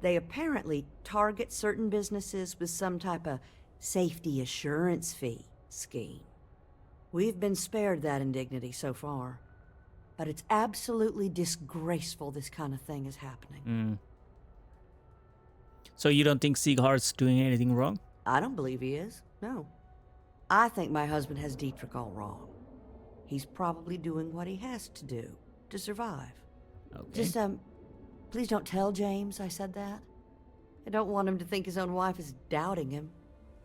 They apparently target certain businesses with some type of safety assurance fee scheme. We've been spared that indignity so far, but it's absolutely disgraceful this kind of thing is happening. So you don't think Sieghart's doing anything wrong? I don't believe he is, no. I think my husband has Dietrich all wrong. He's probably doing what he has to do to survive. Okay. Just, please don't tell James I said that. I don't want him to think his own wife is doubting him.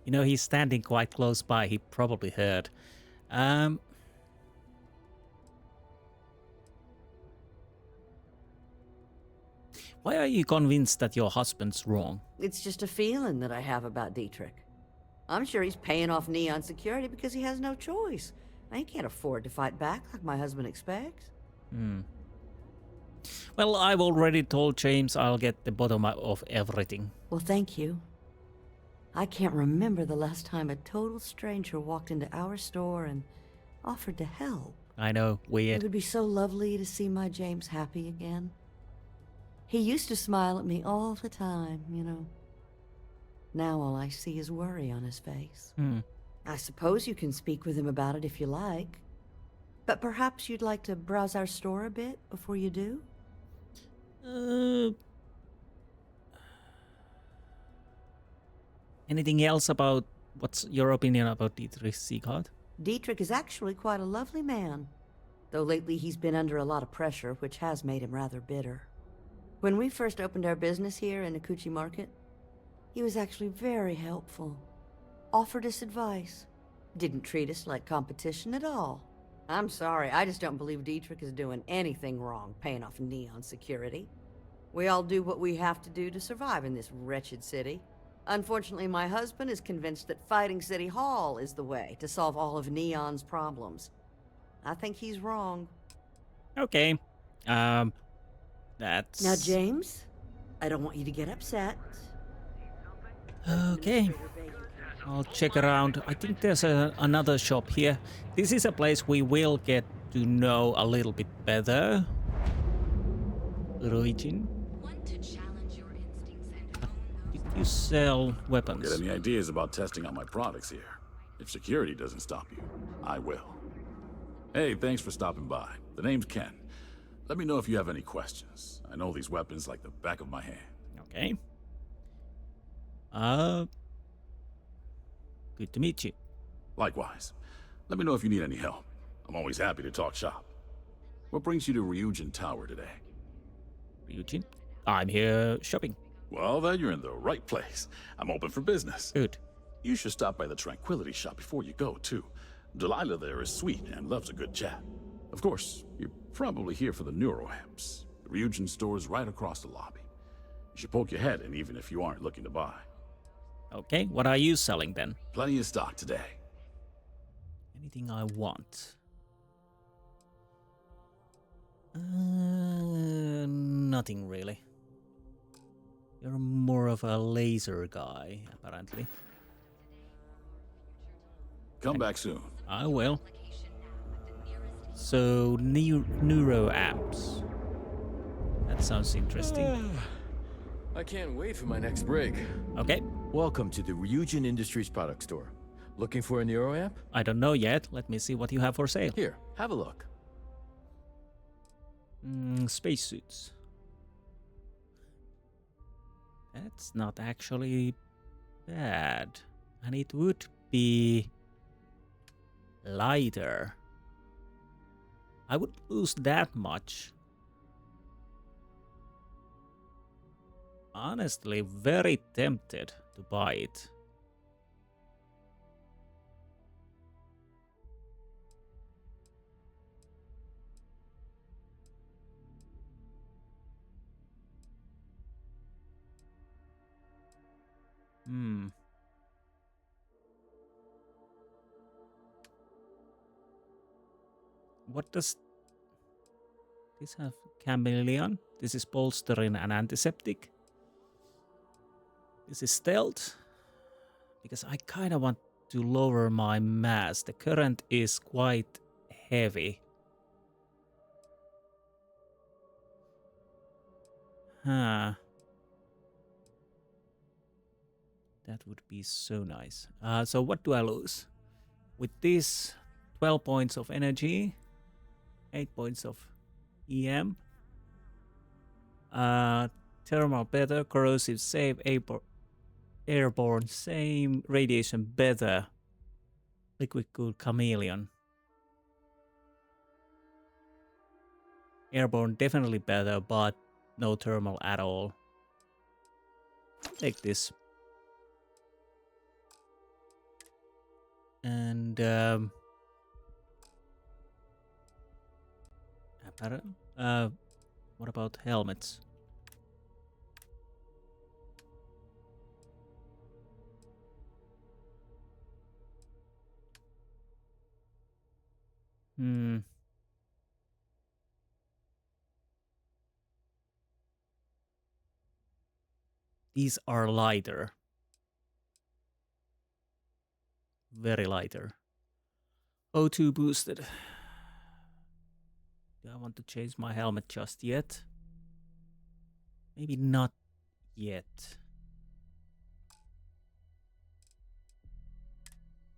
You know, he's standing quite close by. He probably heard. Why are you convinced that your husband's wrong? It's just a feeling that I have about Dietrich. I'm sure he's paying off Neon security because he has no choice. He can't afford to fight back like my husband expects. Well, I've already told James I'll get the bottom of everything. Well, thank you. I can't remember the last time a total stranger walked into our store and offered to help. I know, It weird. would be so lovely to see my James happy again. He used to smile at me all the time, you know. Now all I see is worry on his face. I suppose you can speak with him about it if you like. But perhaps you'd like to browse our store a bit before you do? Anything else about... What's your opinion about Dietrich Sieghardt? Dietrich is actually quite a lovely man. Though lately he's been under a lot of pressure, which has made him rather bitter. When we first opened our business here in Akuchi Market, he was actually very helpful. Offered us advice. Didn't treat us like competition at all. I'm sorry, I just don't believe Dietrich is doing anything wrong paying off Neon security. We all do what we have to do to survive in this wretched city. Unfortunately, my husband is convinced that fighting City Hall is the way to solve all of Neon's problems. I think he's wrong. Okay. That's... Now, James, I don't want you to get upset. Okay. I'll check around. I think there's another shop here. This is a place we will get to know a little bit better. Origin. Did you sell weapons? Get any ideas about testing out my products here? If security doesn't stop you, I will. Hey, thanks for stopping by. The name's Ken. Let me know if you have any questions. I know these weapons like the back of my hand. Okay. Good to meet you. Likewise. Let me know if you need any help. I'm always happy to talk shop. What brings you to Ryujin Tower today? Ryujin? I'm here shopping. Well, then you're in the right place. I'm open for business. Good. You should stop by the Tranquility Shop before you go, too. Delilah there is sweet and loves a good chat. Of course, you're probably here for the neuroamps. The Ryujin store is right across the lobby. You should poke your head in even if you aren't looking to buy. Okay, what are you selling then? Plenty of stock today. Anything I want? Nothing really. You're more of a laser guy, apparently. Come back soon. I will. So, neuroamps. That sounds interesting. I can't wait for my next break. Okay. Welcome to the Ryujin Industries product store. Looking for a neuroamp? I don't know yet. Let me see what you have for sale. Here, have a look. Spacesuits. That's not actually bad. And it would be lighter. I would lose that much. Honestly, very tempted to buy it. What does this have? Chameleon. This is bolstering and antiseptic. This is stealth. Because I kind of want to lower my mass. The current is quite heavy. Huh. That would be so nice. So what do I lose? With this, 12 points of energy, 8 points of EM, thermal better, corrosive save, airborne same, radiation better. Liquid cooled chameleon. Airborne definitely better, but no thermal at all. Take this. And what about helmets? These are lighter. Very lighter. O2 boosted. Do I want to change my helmet just yet? Maybe not yet.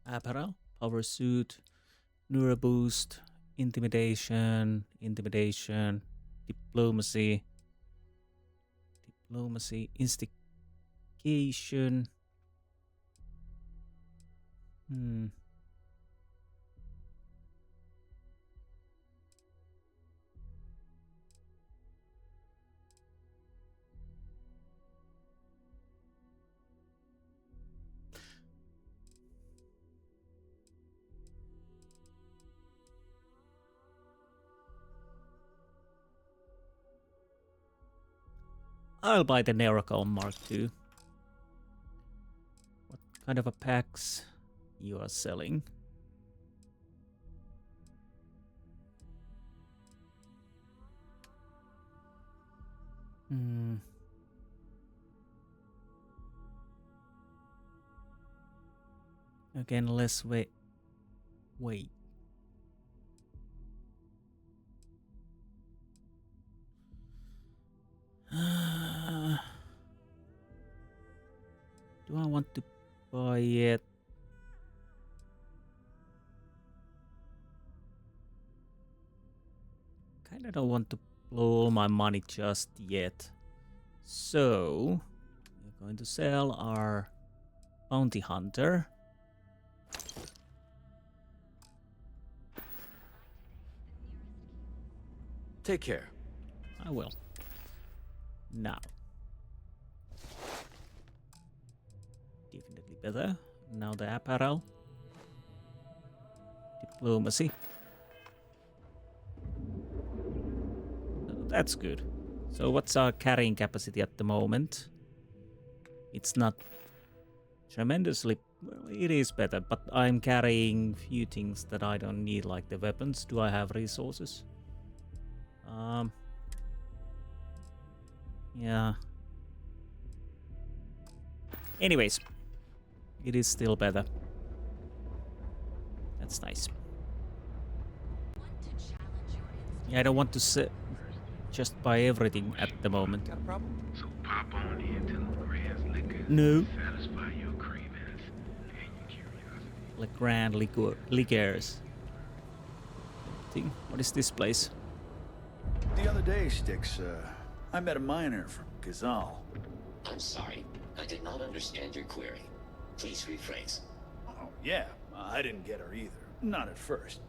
Apparel, power suit, neuro boost, intimidation, diplomacy, instigation. I'll buy the Neurocom Mark II. What kind of a packs you are selling? Again, less weight. Do I want to buy it? Kinda don't want to blow all my money just yet. So, we're going to sell our bounty hunter. Take care. I will. Now. Definitely better. Now the apparel. Diplomacy. That's good. So what's our carrying capacity at the moment? It's not tremendously... Well, it is better, but I'm carrying few things that I don't need, like the weapons. Do I have resources? Yeah. Anyways, it is still better. That's nice. Yeah, I don't want to just buy everything at the moment. Got a problem? So pop on into Legrand's liquor. No. Satisfy your cravings and your curiosity. Legrand liquors. What is this place? The other day, Styx, I met a miner from Gazal. I'm sorry. I did not understand your query. Please rephrase. Oh, yeah. I didn't get her either. Not at first.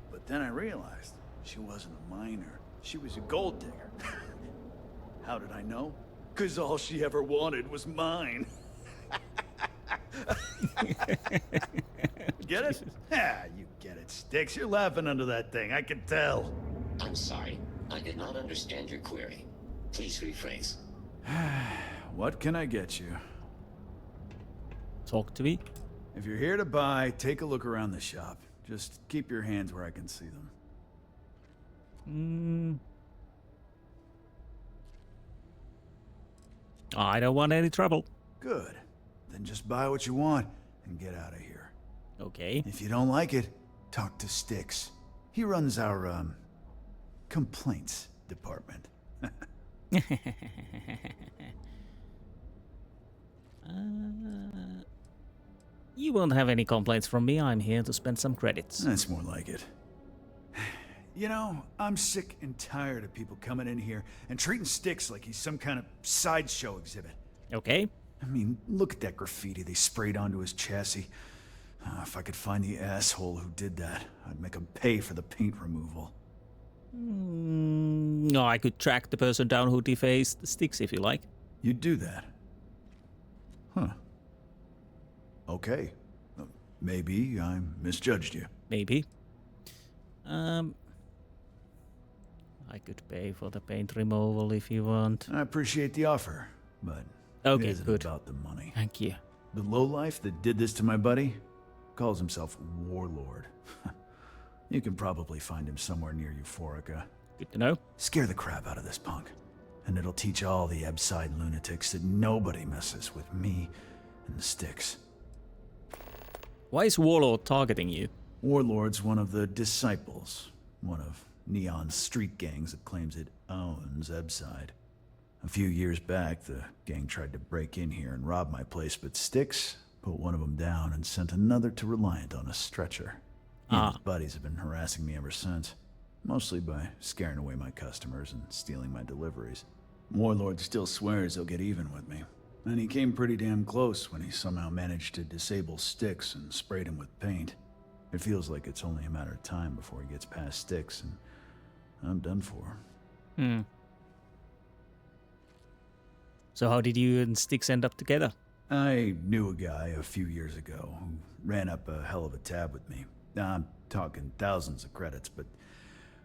But then I realized she wasn't a miner. She was a gold digger. How did I know? 'Cause all she ever wanted was mine. Get it? Yeah, you get it, Styx. You're laughing under that thing. I can tell. I'm sorry. I did not understand your query. Please rephrase. What can I get you? Talk to me. If you're here to buy, take a look around the shop. Just keep your hands where I can see them. I don't want any trouble. Good. Then just buy what you want and get out of here. Okay. If you don't like it, talk to Styx. He runs our, complaints department. You won't have any complaints from me. I'm here to spend some credits. That's more like it. You know, I'm sick and tired of people coming in here and treating Styx like he's some kind of sideshow exhibit. Okay. I mean, look at that graffiti they sprayed onto his chassis. If I could find the asshole who did that, I'd make him pay for the paint removal. No, I could track the person down who defaced the sticks if you like. You'd do that? Huh. Okay. Maybe I misjudged you. Maybe. I could pay for the paint removal if you want. I appreciate the offer, but okay, it isn't good. about the money. Thank you. The lowlife that did this to my buddy calls himself Warlord. You can probably find him somewhere near Euphorica. Good to know. Scare the crap out of this punk, and it'll teach all the Ebside lunatics that nobody messes with me and the sticks. Why is Warlord targeting you? Warlord's one of the disciples, one of Neon's street gangs that claims it owns Ebside. A few years back, the gang tried to break in here and rob my place, but Styx put one of them down and sent another to Reliant on a stretcher. He and his buddies have been harassing me ever since, mostly by scaring away my customers and stealing my deliveries. Warlord still swears he'll get even with me, and he came pretty damn close when he somehow managed to disable Styx and sprayed him with paint. It feels like it's only a matter of time before he gets past Styx, and I'm done for. So how did you and Styx end up together? I knew a guy a few years ago who ran up a hell of a tab with me. I'm talking thousands of credits, but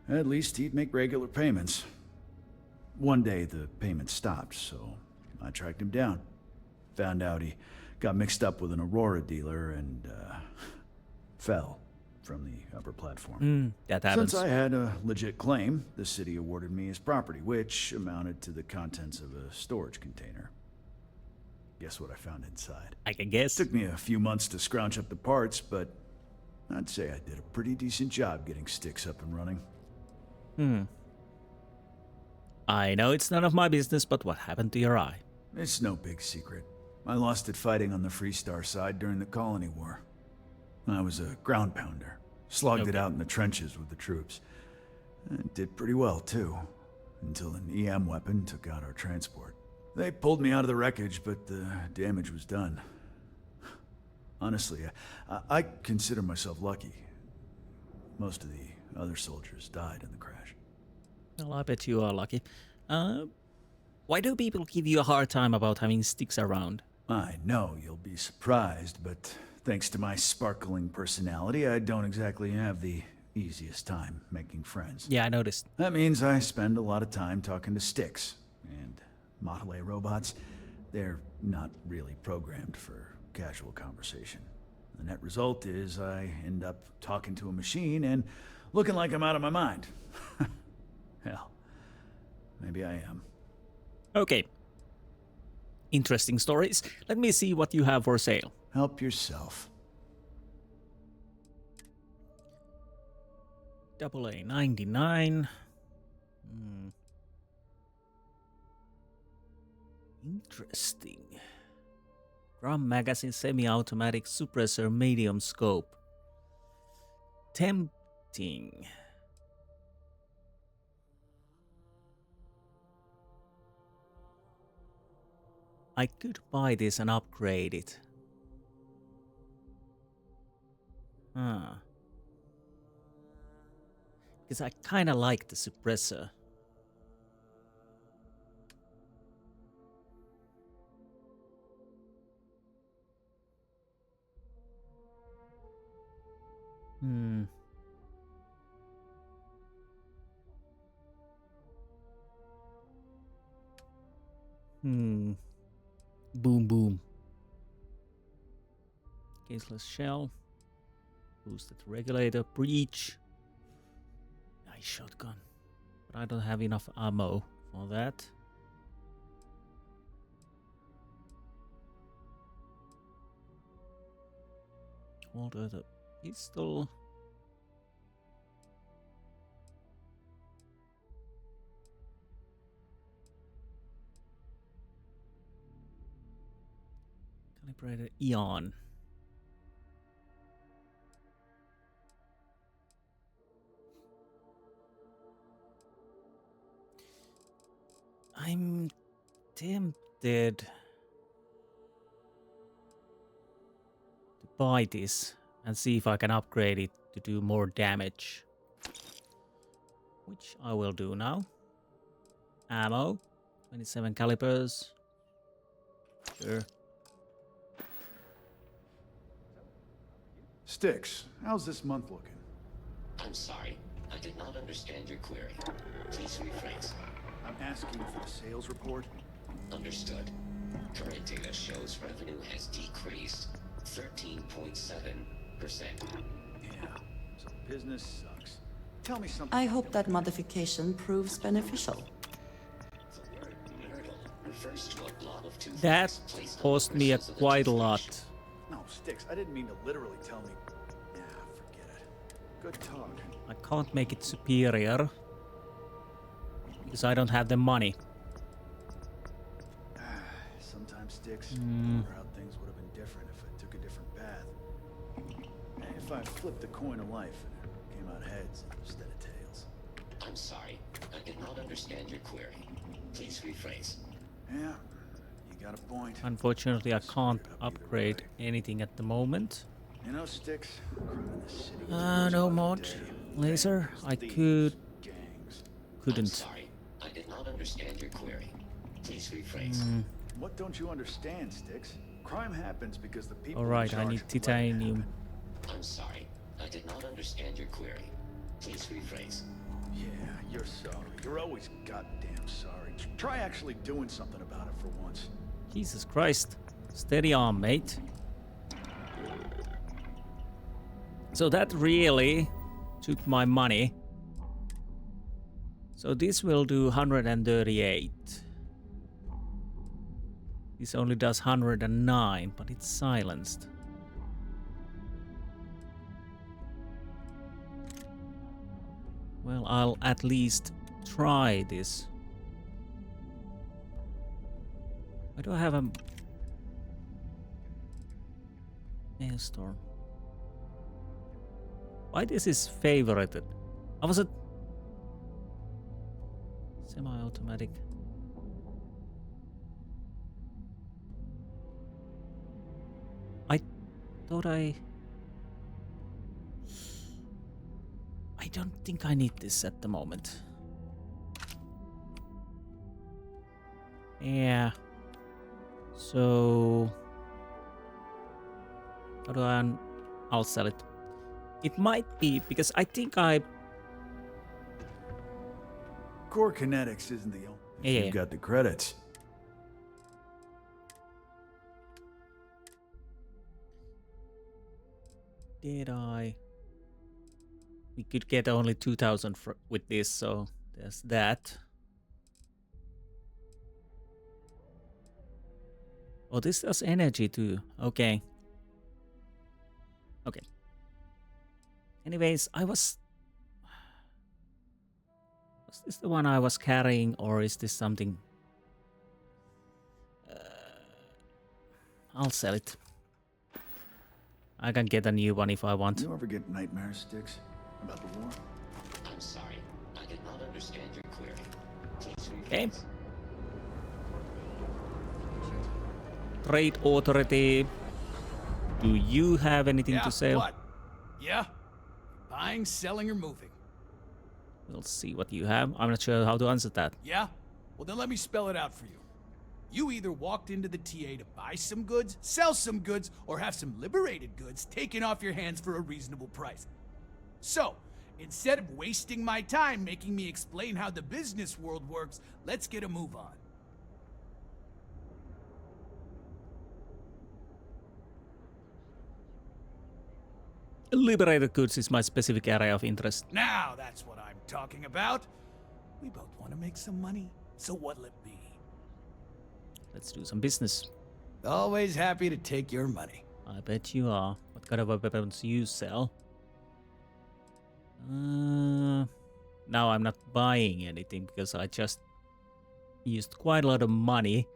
at least he'd make regular payments. One day the payments stopped, so I tracked him down. Found out he got mixed up with an Aurora dealer and fell from the upper platform. That happens. Since I had a legit claim, the city awarded me his property, which amounted to the contents of a storage container. Guess what I found inside? I can guess. Took me a few months to scrounge up the parts, but I'd say I did a pretty decent job getting Styx up and running. I know it's none of my business, but what happened to your eye? It's no big secret. I lost it fighting on the Freestar side during the Colony War. I was a ground pounder. Slogged it out in the trenches with the troops. And did pretty well, too. Until an EM weapon took out our transport. They pulled me out of the wreckage, but the damage was done. Honestly, I consider myself lucky. Most of the other soldiers died in the crash. Well, I bet you are lucky. Why do people give you a hard time about having Styx around? I know you'll be surprised, but thanks to my sparkling personality, I don't exactly have the easiest time making friends. Yeah, I noticed. That means I spend a lot of time talking to Styx, and Model A robots, they're not really programmed for casual conversation. The net result is I end up talking to a machine and looking like I'm out of my mind. Hell, maybe I am. Okay. Interesting stories. Let me see what you have for sale. Help yourself. AA 99. Interesting. Drum magazine semi-automatic suppressor medium scope. Tempting. I could buy this and upgrade it. Because I kinda like the suppressor. Boom boom. Caseless shell. Boosted regulator. Breach. Nice shotgun. But I don't have enough ammo for that. Order the pistol. Calibrated Eon. I'm tempted to buy this, and see if I can upgrade it to do more damage. Which I will do now. Ammo, 27 calibers. Sure. Sticks, how's this month looking? I'm sorry. I did not understand your query. Please rephrase. I'm asking for the sales report. Understood. Current data shows revenue has decreased 13.7%. Yeah, so business sucks. Tell me something. I hope that modification proves beneficial. The word myrtle refers to a blob of toothpaste That placed on cost the me bristles of quite a toothbrush. lot. No, Sticks, I didn't mean to literally tell me. Yeah, forget it. Good talk. I can't make it superior because I don't have the money. Sometimes, Sticks, I wonder how things would have been different if I took a different path. If I flipped the coin of life and it came out heads instead of tails. I'm sorry. I did not understand your query. Please rephrase. Yeah, you got a point. Unfortunately, I can't upgrade anything at the moment. You know, Sticks, crime in the city. No mod. Laser. I couldn't. I'm sorry. I did not understand your query. Please rephrase. What don't you understand, Sticks? Crime happens because the people. Alright, I need titanium. I'm sorry. I did not understand your query. Please rephrase. Yeah, you're sorry. You're always goddamn sorry. Try actually doing something about it for once. Jesus Christ. Steady on, mate. So that really took my money. So this will do 138. This only does 109, but it's silenced. Well, I'll at least try this. Why do I have a hailstorm? Why this is favorited? I was a semi-automatic. I thought I don't think I need this at the moment. Yeah. So how do I'll sell it. It might be because I think I Core kinetics isn't the only. Yeah. You got the credits. Did I? We could get only 2,000 with this, so there's that. Oh, this does energy too. Okay. Okay. Anyways, was this the one I was carrying, or is this something? I'll sell it. I can get a new one if I want. You ever get nightmares, Sticks? About the war? I'm sorry. I did not understand your query. Please rephrase. Okay. Trade Authority. Do you have anything to sell? What? Yeah? Buying, selling, or moving? We'll see what you have. I'm not sure how to answer that. Yeah? Well, then let me spell it out for you. You either walked into the TA to buy some goods, sell some goods, or have some liberated goods taken off your hands for a reasonable price. So, instead of wasting my time making me explain how the business world works, let's get a move on. Liberated goods is my specific area of interest. Now that's what I'm talking about. We both want to make some money, so what'll it be? Let's do some business. Always happy to take your money. I bet you are. What kind of weapons you sell? Now I'm not buying anything because I just used quite a lot of money.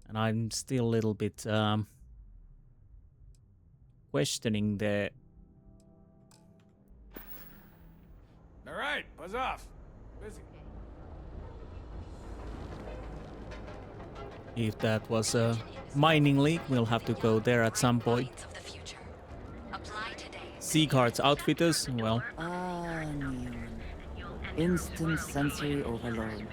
And I'm still a little bit questioning the... All right, buzz off. Busy. If that was a mining league, we'll have to go there at some point. Seaguard's outfitters, well. Ah, Neon. Instant sensory overload.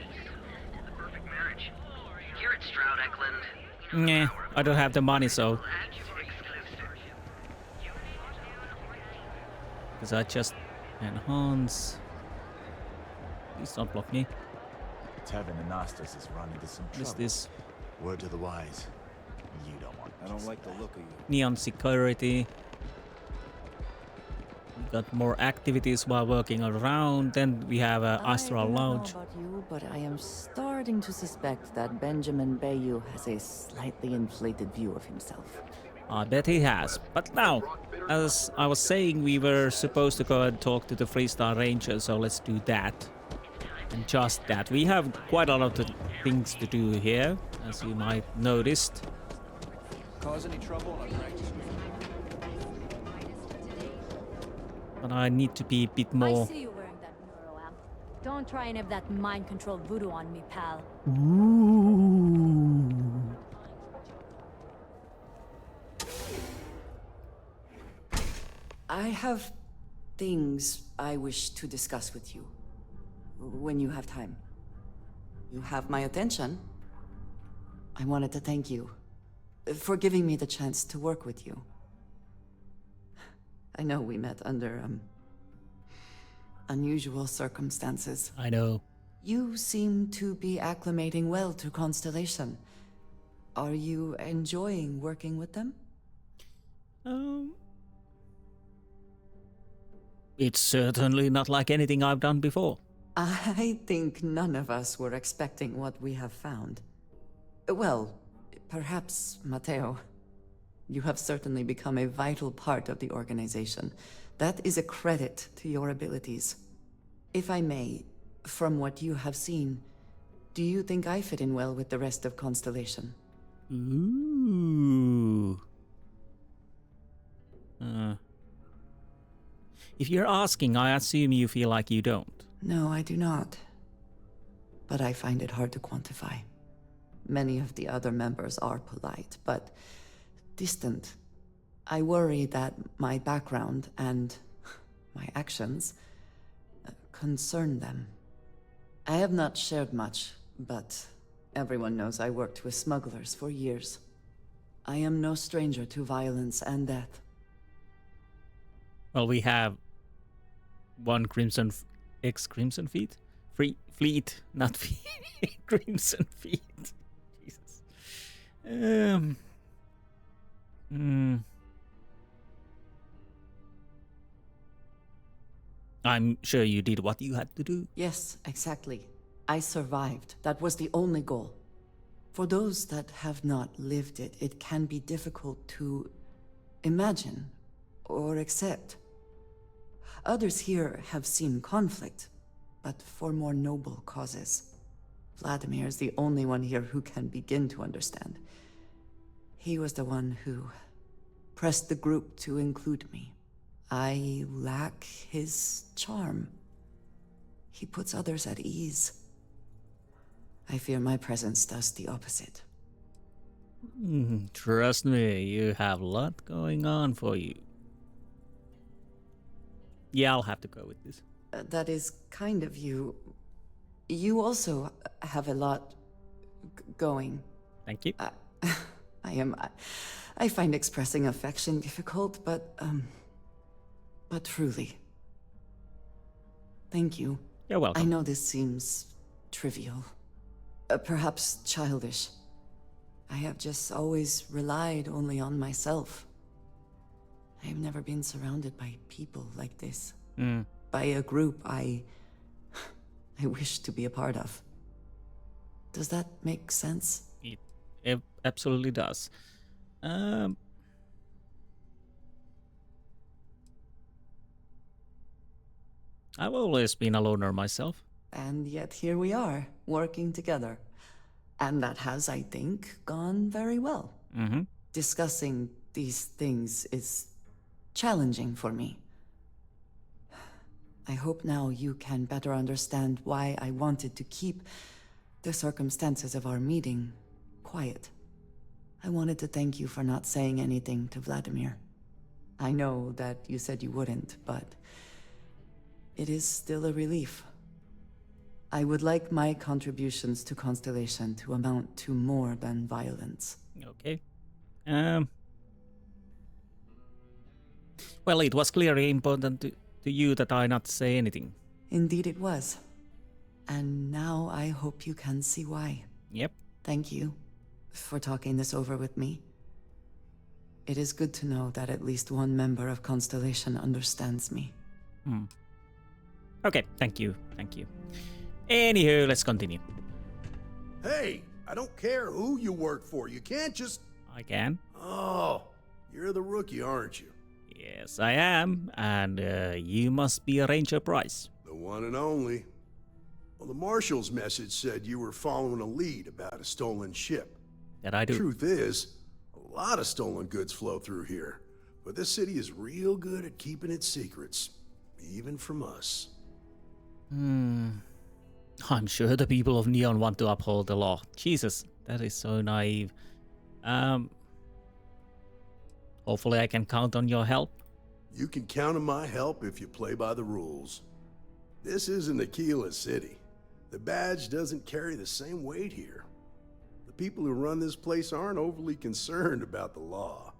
Nah, I don't have the money, so. Because I just enhance. Please don't block me. Tevin and Nastas has run into some trouble. What is this? Word to the wise. You don't want. I don't like the look of you. Neon security. We got more activities while working around. Then we have Astral Lounge. I don't know about you, but I am starting to suspect that Benjamin Bayou has a slightly inflated view of himself. I bet he has. But now, as I was saying, we were supposed to go and talk to the Freestar Ranger, so let's do that. And just that. We have quite a lot of things to do here, as you might noticed. Cause any trouble on a practice? But I need to be a bit more. I see you wearing that neuro amp. Don't try any of that mind control voodoo on me, pal. Ooh. I have things I wish to discuss with you. When you have time. You have my attention. I wanted to thank you for giving me the chance to work with you. I know we met under, unusual circumstances. I know. You seem to be acclimating well to Constellation. Are you enjoying working with them? It's certainly not like anything I've done before. I think none of us were expecting what we have found. Well, perhaps Matteo. You have certainly become a vital part of the organization. That is a credit to your abilities. If I may, from what you have seen, do you think I fit in well with the rest of Constellation? Ooh. If you're asking, I assume you feel like you don't. No, I do not. But I find it hard to quantify. Many of the other members are polite, but distant. I worry that my background and my actions concern them. I have not shared much, but everyone knows I worked with smugglers for years. I am no stranger to violence and death. Well, we have one Crimson ex-Crimson Fleet, not Crimson Fleet. Jesus. I'm sure you did what you had to do. Yes, exactly. I survived. That was the only goal. For those that have not lived it, it can be difficult to imagine or accept. Others here have seen conflict, but for more noble causes. Vladimir is the only one here who can begin to understand. He was the one who pressed the group to include me. I lack his charm. He puts others at ease. I fear my presence does the opposite. Trust me, you have a lot going on for you. Yeah, I'll have to go with this. That is kind of you. You also have a lot going. Thank you. I find expressing affection difficult, but truly. Thank you. You're welcome. I know this seems trivial. Perhaps childish. I have just always relied only on myself. I have never been surrounded by people like this. By a group I wish to be a part of. Does that make sense? It absolutely does. I've always been a loner myself. And yet here we are, working together. And that has, I think, gone very well. Discussing these things is challenging for me. I hope now you can better understand why I wanted to keep the circumstances of our meeting quiet. I wanted to thank you for not saying anything to Vladimir. I know that you said you wouldn't, but it is still a relief. I would like my contributions to Constellation to amount to more than violence. Okay. Well, it was clearly important to you that I not say anything. Indeed it was. And now I hope you can see why. Yep. Thank you for talking this over with me. It is good to know that at least one member of Constellation understands me. Okay, thank you. Anywho, let's continue. Hey, I don't care who you work for. You can't just... I can. Oh, you're the rookie, aren't you? Yes, I am. And you must be a Ranger Price. The one and only. Well, the Marshal's message said you were following a lead about a stolen ship. That I do. Truth is, a lot of stolen goods flow through here. But this city is real good at keeping its secrets. Even from us. I'm sure the people of Neon want to uphold the law. Jesus, that is so naive. Hopefully I can count on your help. You can count on my help if you play by the rules. This isn't Aquila City. The badge doesn't carry the same weight here. The people who run this place aren't overly concerned about the law.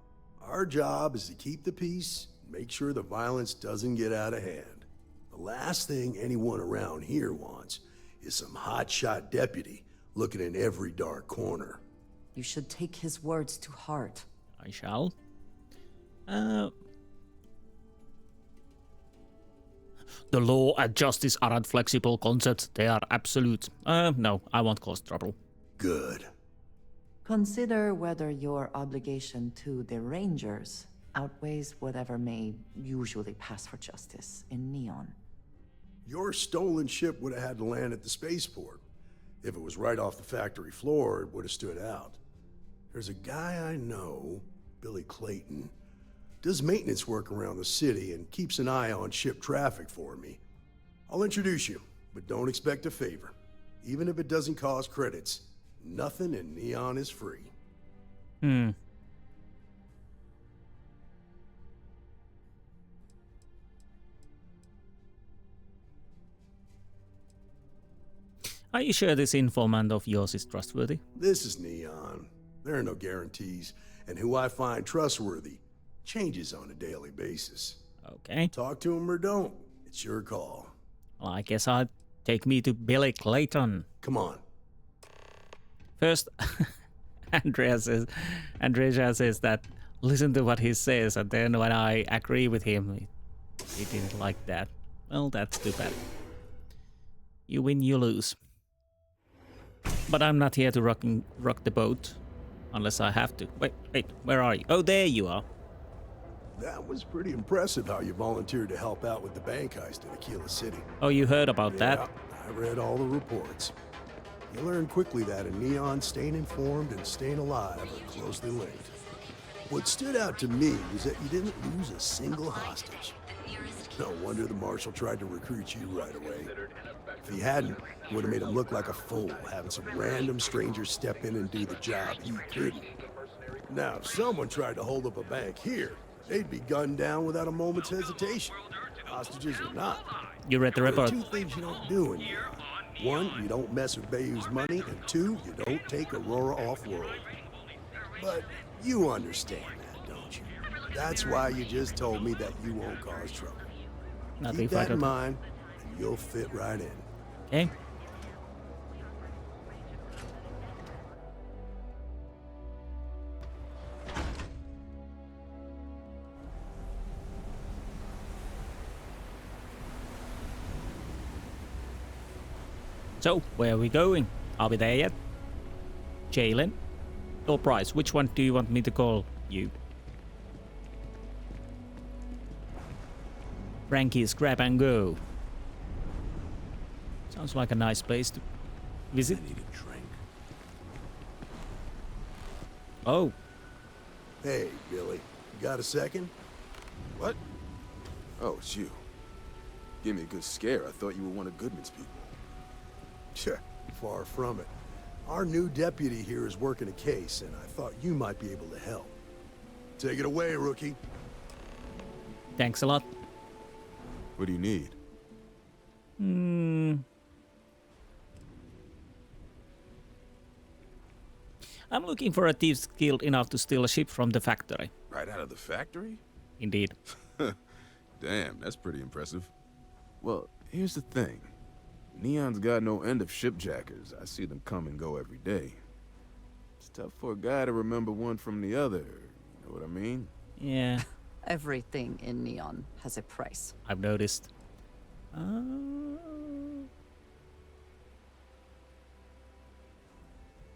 Our job is to keep the peace and make sure the violence doesn't get out of hand. The last thing anyone around here wants is some hotshot deputy looking in every dark corner. You should take his words to heart. I shall. The law and justice aren't flexible concepts, they are absolute. No, I won't cause trouble. Good. Consider whether your obligation to the Rangers outweighs whatever may usually pass for justice in Neon. Your stolen ship would have had to land at the spaceport. If it was right off the factory floor, it would have stood out. There's a guy I know, Billy Clayton, does maintenance work around the city and keeps an eye on ship traffic for me. I'll introduce you, but don't expect a favor. Even if it doesn't cost credits, nothing in Neon is free. Are you sure this informant of yours is trustworthy? This is Neon. There are no guarantees, and who I find trustworthy changes on a daily basis. Okay. Talk to him or don't. It's your call. Well, I guess I'll take me to Billy Clayton. Come on. First, Andrea says that listen to what he says, and then when I agree with him, he didn't like that. Well, that's too bad. You win, you lose. But I'm not here to rock the boat, unless I have to. Wait, where are you? Oh, there you are. That was pretty impressive how you volunteered to help out with the bank heist in Aquila City. Oh, you heard about that? I read all the reports. You learned quickly that in Neon, staying informed and staying alive are closely linked. What stood out to me was that you didn't lose a single hostage. No wonder the Marshal tried to recruit you right away. If he hadn't, it would have made him look like a fool, having some random stranger step in and do the job he couldn't. Now, if someone tried to hold up a bank here, they'd be gunned down without a moment's hesitation. Hostages or not. You read the report. There are two things you don't do in here. One, you don't mess with Bayou's money, and two, you don't take Aurora off-world. But you understand that, don't you? That's why you just told me that you won't cause trouble. Keep that in mind, and you'll fit right in. Okay. So, where are we going? Are we there yet? Jalen? Or Price? Which one do you want me to call you? Frankie's Grab and Go. Sounds like a nice place to visit. I need a drink. Oh. Hey, Billy. You got a second? What? Oh, it's you. Gave me a good scare. I thought you were one of Goodman's people. Sure, far from it. Our new deputy here is working a case, and I thought you might be able to help. Take it away, rookie. Thanks a lot. What do you need? I'm looking for a thief skilled enough to steal a ship from the factory. Right out of the factory? Indeed. Damn, that's pretty impressive. Well, here's the thing. Neon's got no end of shipjackers. I see them come and go every day. It's tough for a guy to remember one from the other. You know what I mean? Yeah. Everything in Neon has a price. I've noticed.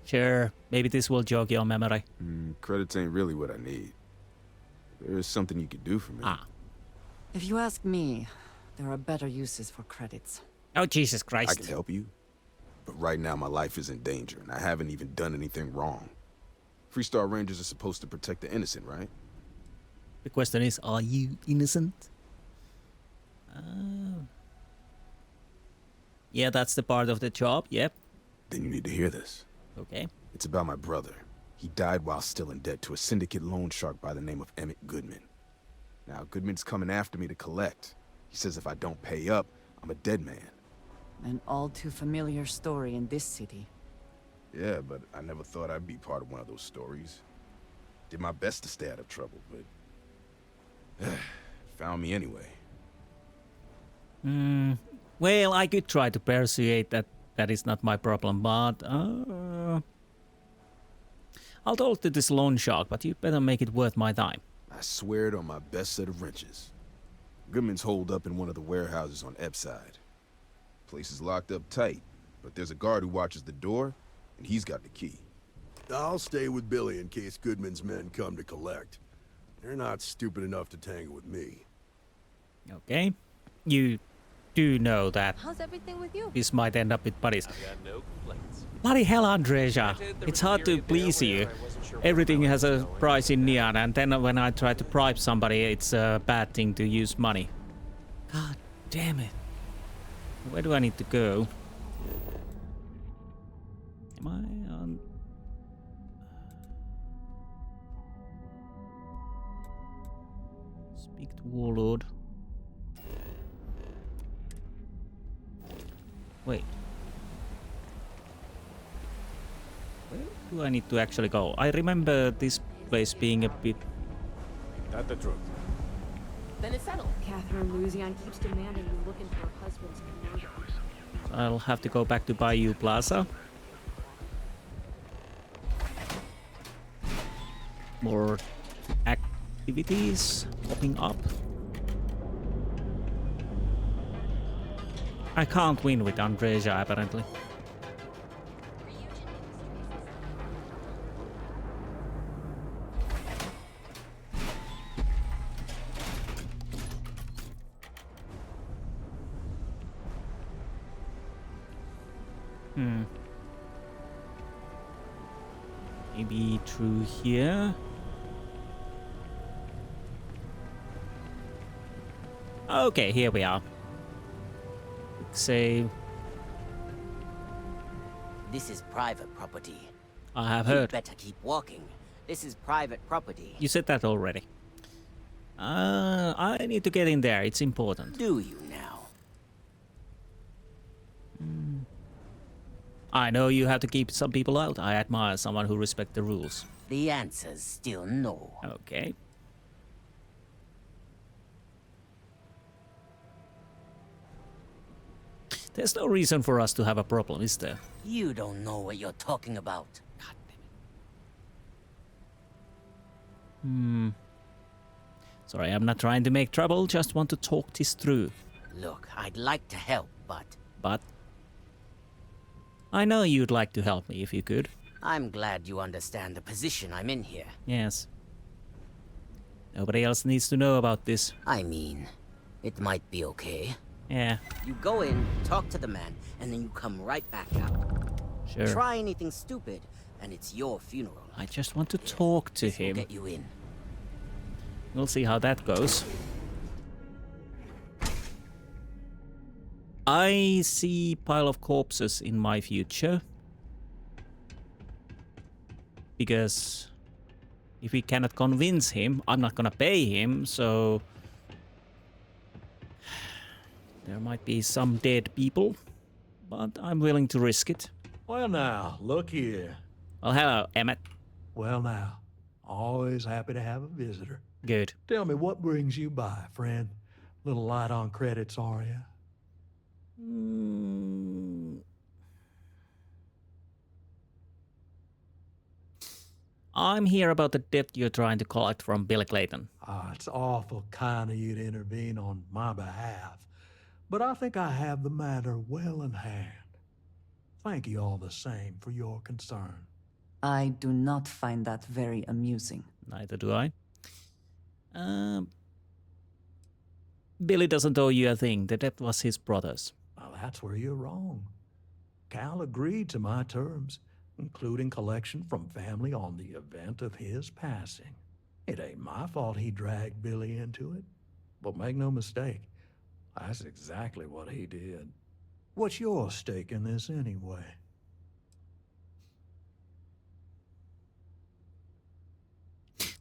Sure, maybe this will jog your memory. Credits ain't really what I need. There is something you could do for me. If you ask me, there are better uses for credits. Oh, Jesus Christ. I can help you. But right now, my life is in danger, and I haven't even done anything wrong. Freestar Rangers are supposed to protect the innocent, right? The question is, are you innocent? Yeah, that's the part of the job, yep. Then you need to hear this. Okay. It's about my brother. He died while still in debt to a syndicate loan shark by the name of Emmett Goodman. Now, Goodman's coming after me to collect. He says if I don't pay up, I'm a dead man. An all too familiar story in this city. Yeah, but I never thought I'd be part of one of those stories. Did my best to stay out of trouble, but... found me anyway. Well, I could try to persuade that is not my problem, but... I'll talk to this loan shark, but you better make it worth my time. I swear it on my best set of wrenches. Goodman's holed up in one of the warehouses on Epside. Place is locked up tight, but there's a guard who watches the door, and he's got the key. I'll stay with Billy in case Goodman's men come to collect. They're not stupid enough to tangle with me. Okay. You do know that How's everything with you? this might end up with buddies. I've got no complaints. Bloody hell, Andreja. It's hard to please you. Everything has a price in Neon, and then when I try to bribe somebody, it's a bad thing to use money. God damn it. Where do I need to go? Am I on... Speak to Warlord. Wait. Where do I need to actually go? I remember this place being a bit... That's the truth. Then it's settled. Catherine Luzian keeps demanding you look into her husband's commercial. So I'll have to go back to Bayou Plaza. More activities popping up. I can't win with Andreja, apparently. Maybe through here. Okay, here we are. Save. This is private property. I have You heard. better keep walking. This is private property. You said that already. I need to get in there. It's important. Do you now? I know you have to keep some people out. I admire someone who respects the rules. The answer's still no. Okay. There's no reason for us to have a problem, is there? You don't know what you're talking about. Sorry, I'm not trying to make trouble, just want to talk this through. Look, I'd like to help, but... But? I know you'd like to help me if you could. I'm glad you understand the position I'm in here. Yes. Nobody else needs to know about this. I mean, it might be okay. Yeah. You go in, talk to the man, and then you come right back out. Sure. Try anything stupid, and it's your funeral. I just want to talk to him. Get you in. We'll see how that goes. I see pile of corpses in my future. Because if we cannot convince him, I'm not gonna pay him, so There might be some dead people, but I'm willing to risk it. Well now, look here. Well, hello, Emmett. Well now, always happy to have a visitor. Good. Tell me, what brings you by, friend? Little light on credits, are you? I'm here about the debt you're trying to collect from Billy Clayton. It's awful kind of you to intervene on my behalf, but I think I have the matter well in hand. Thank you all the same for your concern. I do not find that very amusing. Neither do I. Billy doesn't owe you a thing. The debt was his brother's. Well, that's where you're wrong. Cal agreed to my terms, including collection from family on the event of his passing. It ain't my fault he dragged Billy into it. But make no mistake, that's exactly what he did. What's your stake in this anyway?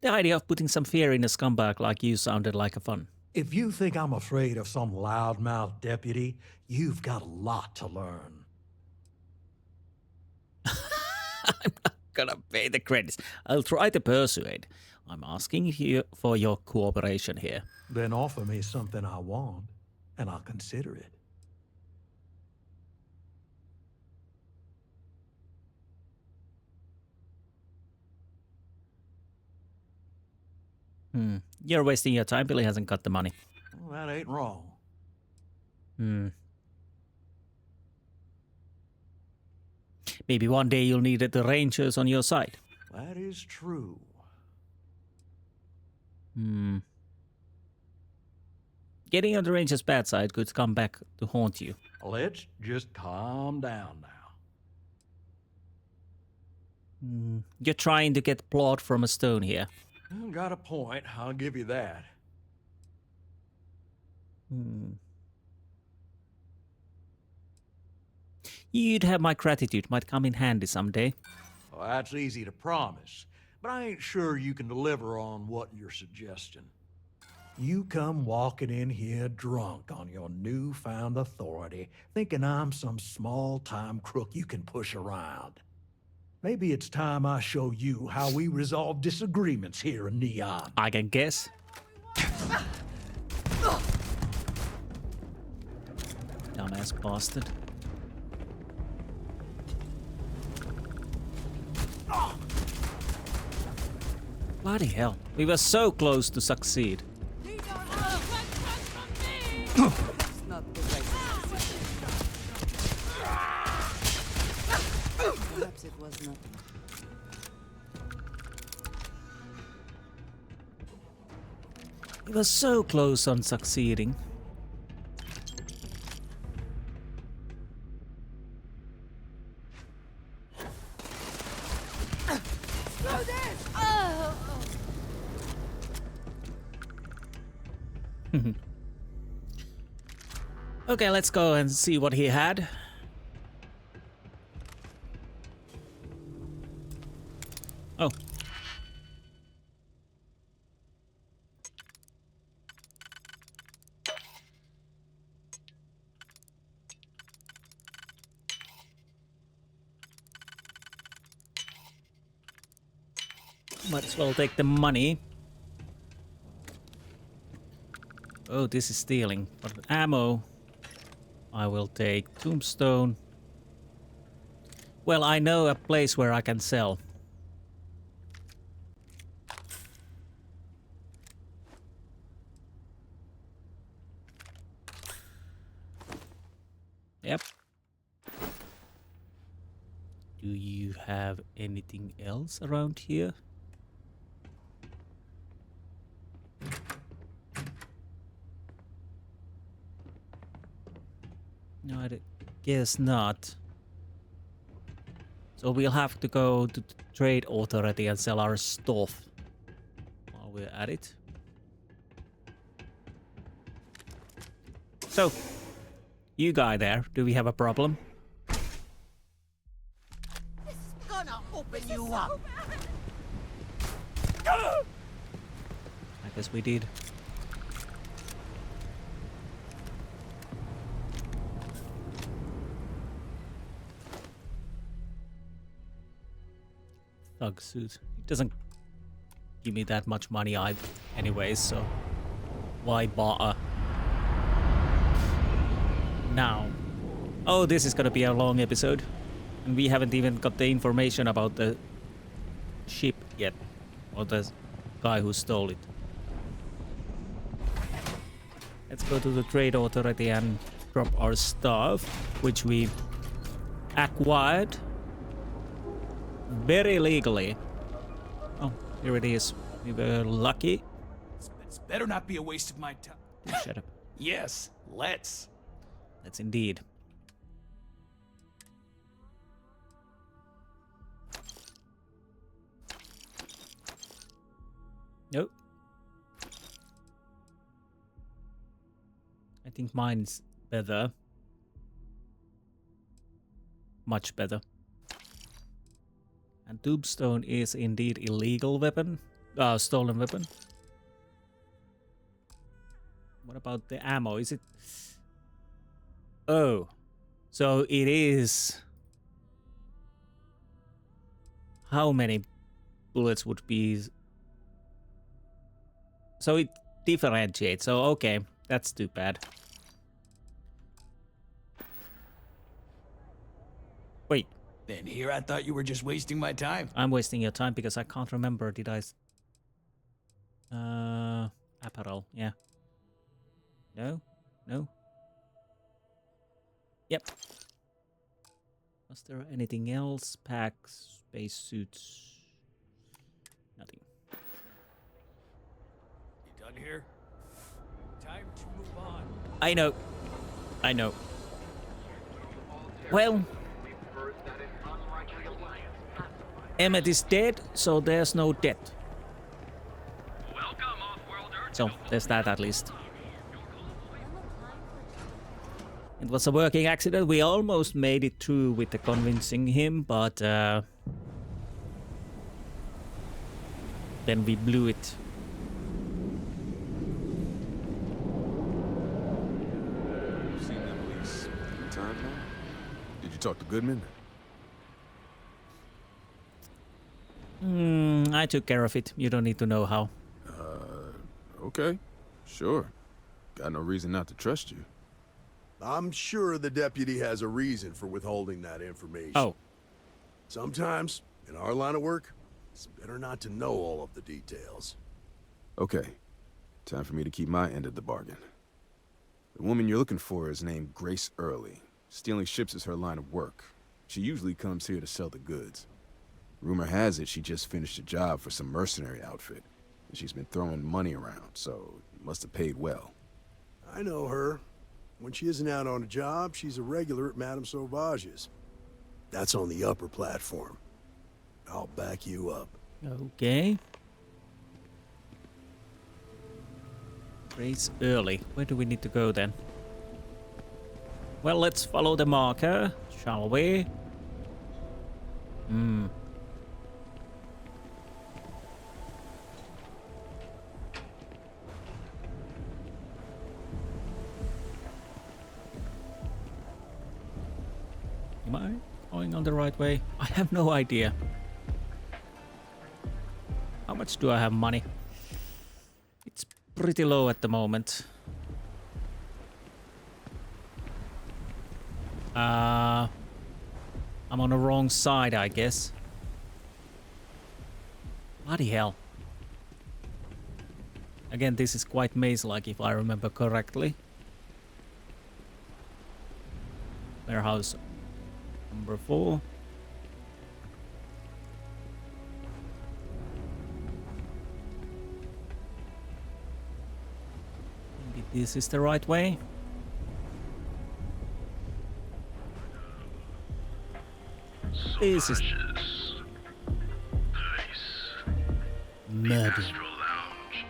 The idea of putting some fear in a scumbag like you sounded like a fun. If you think I'm afraid of some loudmouth deputy, you've got a lot to learn. I'm not gonna pay the credits. I'll try to persuade. I'm asking you for your cooperation here. Then offer me something I want, and I'll consider it. You're wasting your time. Billy hasn't got the money. Well, that ain't wrong. Maybe one day you'll need the Rangers on your side. That is true. Getting on the Rangers' bad side could come back to haunt you. Let's just calm down now. You're trying to get blood from a stone here. Got a point, I'll give you that. You'd have my gratitude. Might come in handy someday. Well, that's easy to promise, but I ain't sure you can deliver on what you're suggesting. You come walking in here drunk on your newfound authority, thinking I'm some small-time crook you can push around. Maybe it's time I show you how we resolve disagreements here in Neon. I can guess. Dumbass bastard. Bloody hell. We were so close to succeed. Perhaps it was not. We were so close on succeeding. Okay, let's go and see what he had. Oh. Might as well take the money. Oh, this is stealing. But ammo, I will take tombstone. Well, I know a place where I can sell. Yep. Do you have anything else around here? No, I guess not. So we'll have to go to the trade authority and sell our stuff while we're at it. So, you guy there, do we have a problem? Gonna open you up. I guess we did. thug suit. It doesn't give me that much money anyways, so why bother? Now. Oh, this is gonna be a long episode. And we haven't even got the information about the ship yet. Or the guy who stole it. Let's go to the trade authority and drop our stuff, which we acquired very legally. Oh, here it is. We were lucky. It's better not be a waste of my time. Shut up. Yes, let's. Let's indeed. Nope. I think mine's better. Much better. And tombstone is indeed illegal weapon. Stolen weapon. What about the ammo? Is it... Oh. So it is... How many bullets would be... So it differentiates. So okay. That's too bad. Wait. Then here I thought you were just wasting my time. I'm wasting your time because I can't remember. Did I... Apparel. Yeah. No? No? Yep. Was there anything else? Packs, spacesuits. Nothing. You done here? Time to move on. I know. I know. Well... Emmett is dead, so there's no debt. So, there's that at least. It was a working accident. We almost made it through with the convincing him, but then we blew it. You've seen them at least 3 times now? Did you talk to Goodman? I took care of it. You don't need to know how. Okay. Sure. Got no reason not to trust you. I'm sure the deputy has a reason for withholding that information. Oh. Sometimes, in our line of work, it's better not to know all of the details. Okay. Time for me to keep my end of the bargain. The woman you're looking for is named Grace Early. Stealing ships is her line of work. She usually comes here to sell the goods. Rumor has it she just finished a job for some mercenary outfit, and she's been throwing money around, so must have paid well. I know her. When she isn't out on a job, she's a regular at Madame Sauvage's. That's on the upper platform. I'll back you up. Okay. Grace Early. Where do we need to go then? Well, let's follow the marker, shall we? Am I going on the right way? I have no idea. How much do I have money? It's pretty low at the moment. I'm on the wrong side, I guess. Bloody hell. Again, this is quite maze-like if I remember correctly. Warehouse number 4. Maybe this is the right way. This is murder,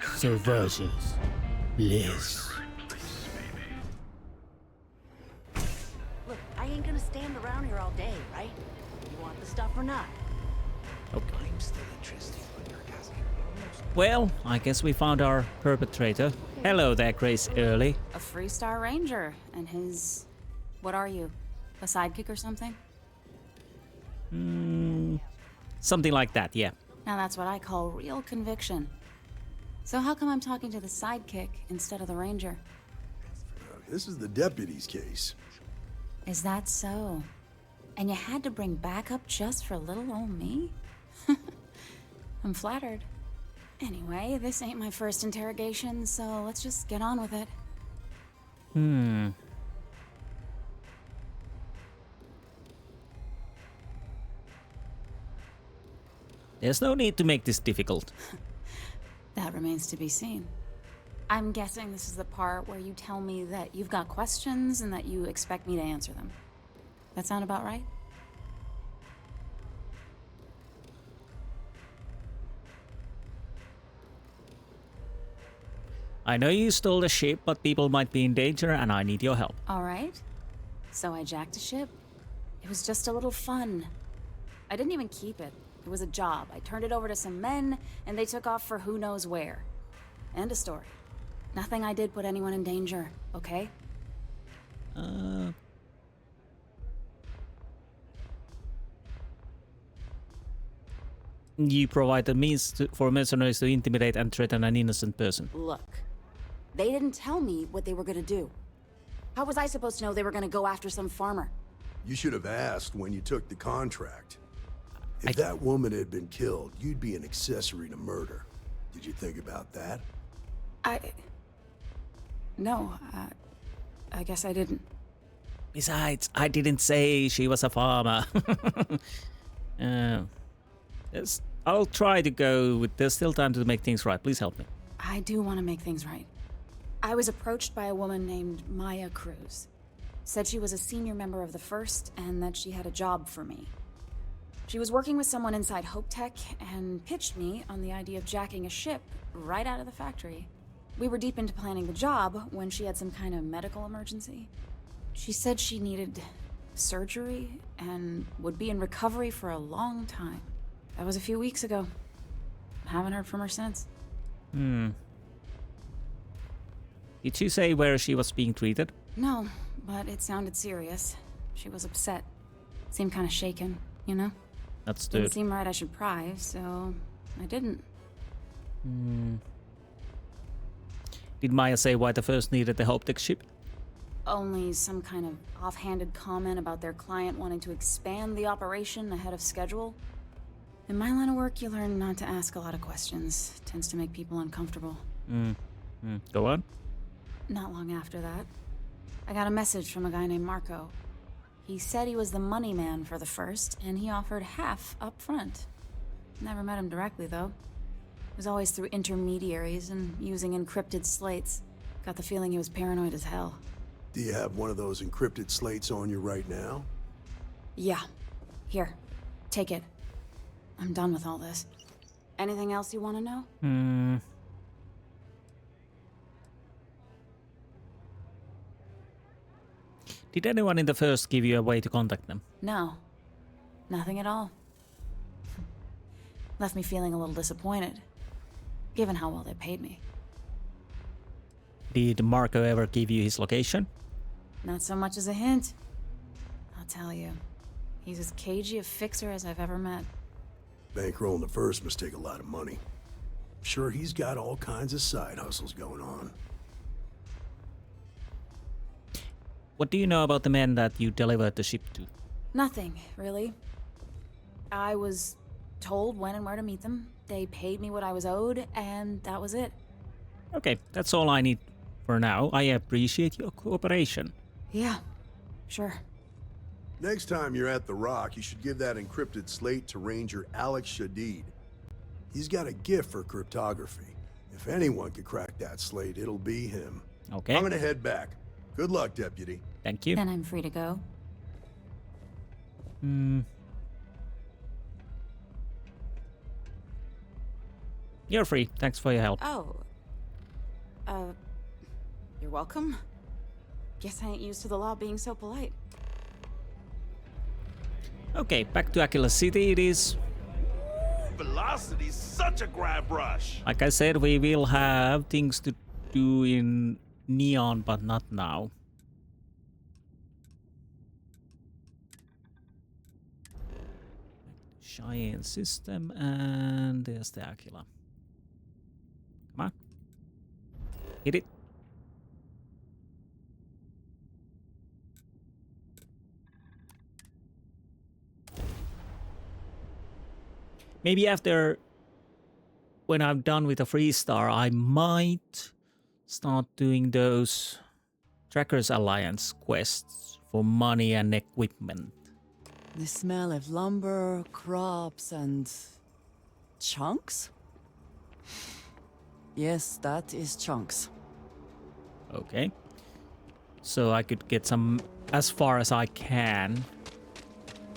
subversions, bliss. Look, I ain't gonna stand around here all day, right? You want the stuff or not? Okay. I'm still interested in your cousin. Well, I guess we found our perpetrator. Hello there, Grace Early. A Freestar Ranger and his... What are you? A sidekick or something? Something like that, yeah. Now that's what I call real conviction. So how come I'm talking to the sidekick instead of the ranger? This is the deputy's case. Is that so? And you had to bring backup just for little old me? I'm flattered. Anyway, this ain't my first interrogation, so let's just get on with it. There's no need to make this difficult. That remains to be seen. I'm guessing this is the part where you tell me that you've got questions and that you expect me to answer them. That sound about right? I know you stole the ship, but people might be in danger and I need your help. All right. So I jacked a ship. It was just a little fun. I didn't even keep it. It was a job. I turned it over to some men, and they took off for who knows where. End of story. Nothing I did put anyone in danger, okay? You provide the means for mercenaries to intimidate and threaten an innocent person. Look, they didn't tell me what they were gonna do. How was I supposed to know they were gonna go after some farmer? You should have asked when you took the contract. If that woman had been killed, you'd be an accessory to murder. Did you think about that? No, I guess I didn't. Besides, I didn't say she was a farmer. Yes, I'll try to go with there's still time to make things right. Please help me. I do want to make things right. I was approached by a woman named Maya Cruz. Said she was a senior member of the First and that she had a job for me. She was working with someone inside Hope Tech and pitched me on the idea of jacking a ship right out of the factory. We were deep into planning the job when she had some kind of medical emergency. She said she needed surgery and would be in recovery for a long time. That was a few weeks ago. Haven't heard from her since. Did she say where she was being treated? No, but it sounded serious. She was upset. Seemed kind of shaken, you know? That's Didn't good. seem right I should pry, so I didn't. Did Maya say why the First needed the Hope Tech ship? Only some kind of offhanded comment about their client wanting to expand the operation ahead of schedule. In my line of work, you learn not to ask a lot of questions. Tends to make people uncomfortable. Go on. Not long after that, I got a message from a guy named Marco. He said he was the money man for the First, and he offered half up front. Never met him directly, though. It was always through intermediaries and using encrypted slates. Got the feeling he was paranoid as hell. Do you have one of those encrypted slates on you right now? Yeah. Here. Take it. I'm done with all this. Anything else you want to know? Did anyone in the First give you a way to contact them? No. Nothing at all. Left me feeling a little disappointed, given how well they paid me. Did Marco ever give you his location? Not so much as a hint. I'll tell you. He's as cagey a fixer as I've ever met. Bankrolling the First must take a lot of money. Sure, he's got all kinds of side hustles going on. What do you know about the men that you delivered the ship to? Nothing, really. I was told when and where to meet them. They paid me what I was owed, and that was it. Okay, that's all I need for now. I appreciate your cooperation. Yeah, sure. Next time you're at the Rock, you should give that encrypted slate to Ranger Alex Shadid. He's got a gift for cryptography. If anyone could crack that slate, it'll be him. Okay. I'm gonna head back. Good luck, Deputy. Thank you. Then I'm free to go. You're free. Thanks for your help. Oh. You're welcome. Guess I ain't used to the law being so polite. Okay, back to Aquila City it is. Velocity's such a grab rush. Like I said, we will have things to do in Neon, but not now. Giant system, and there's the Aquila. Come on. Hit it. Maybe after, when I'm done with the 3-star, I might start doing those Trackers Alliance quests for money and equipment. The smell of lumber, crops, and chunks? Yes, that is chunks. Okay. So I could get some as far as I can.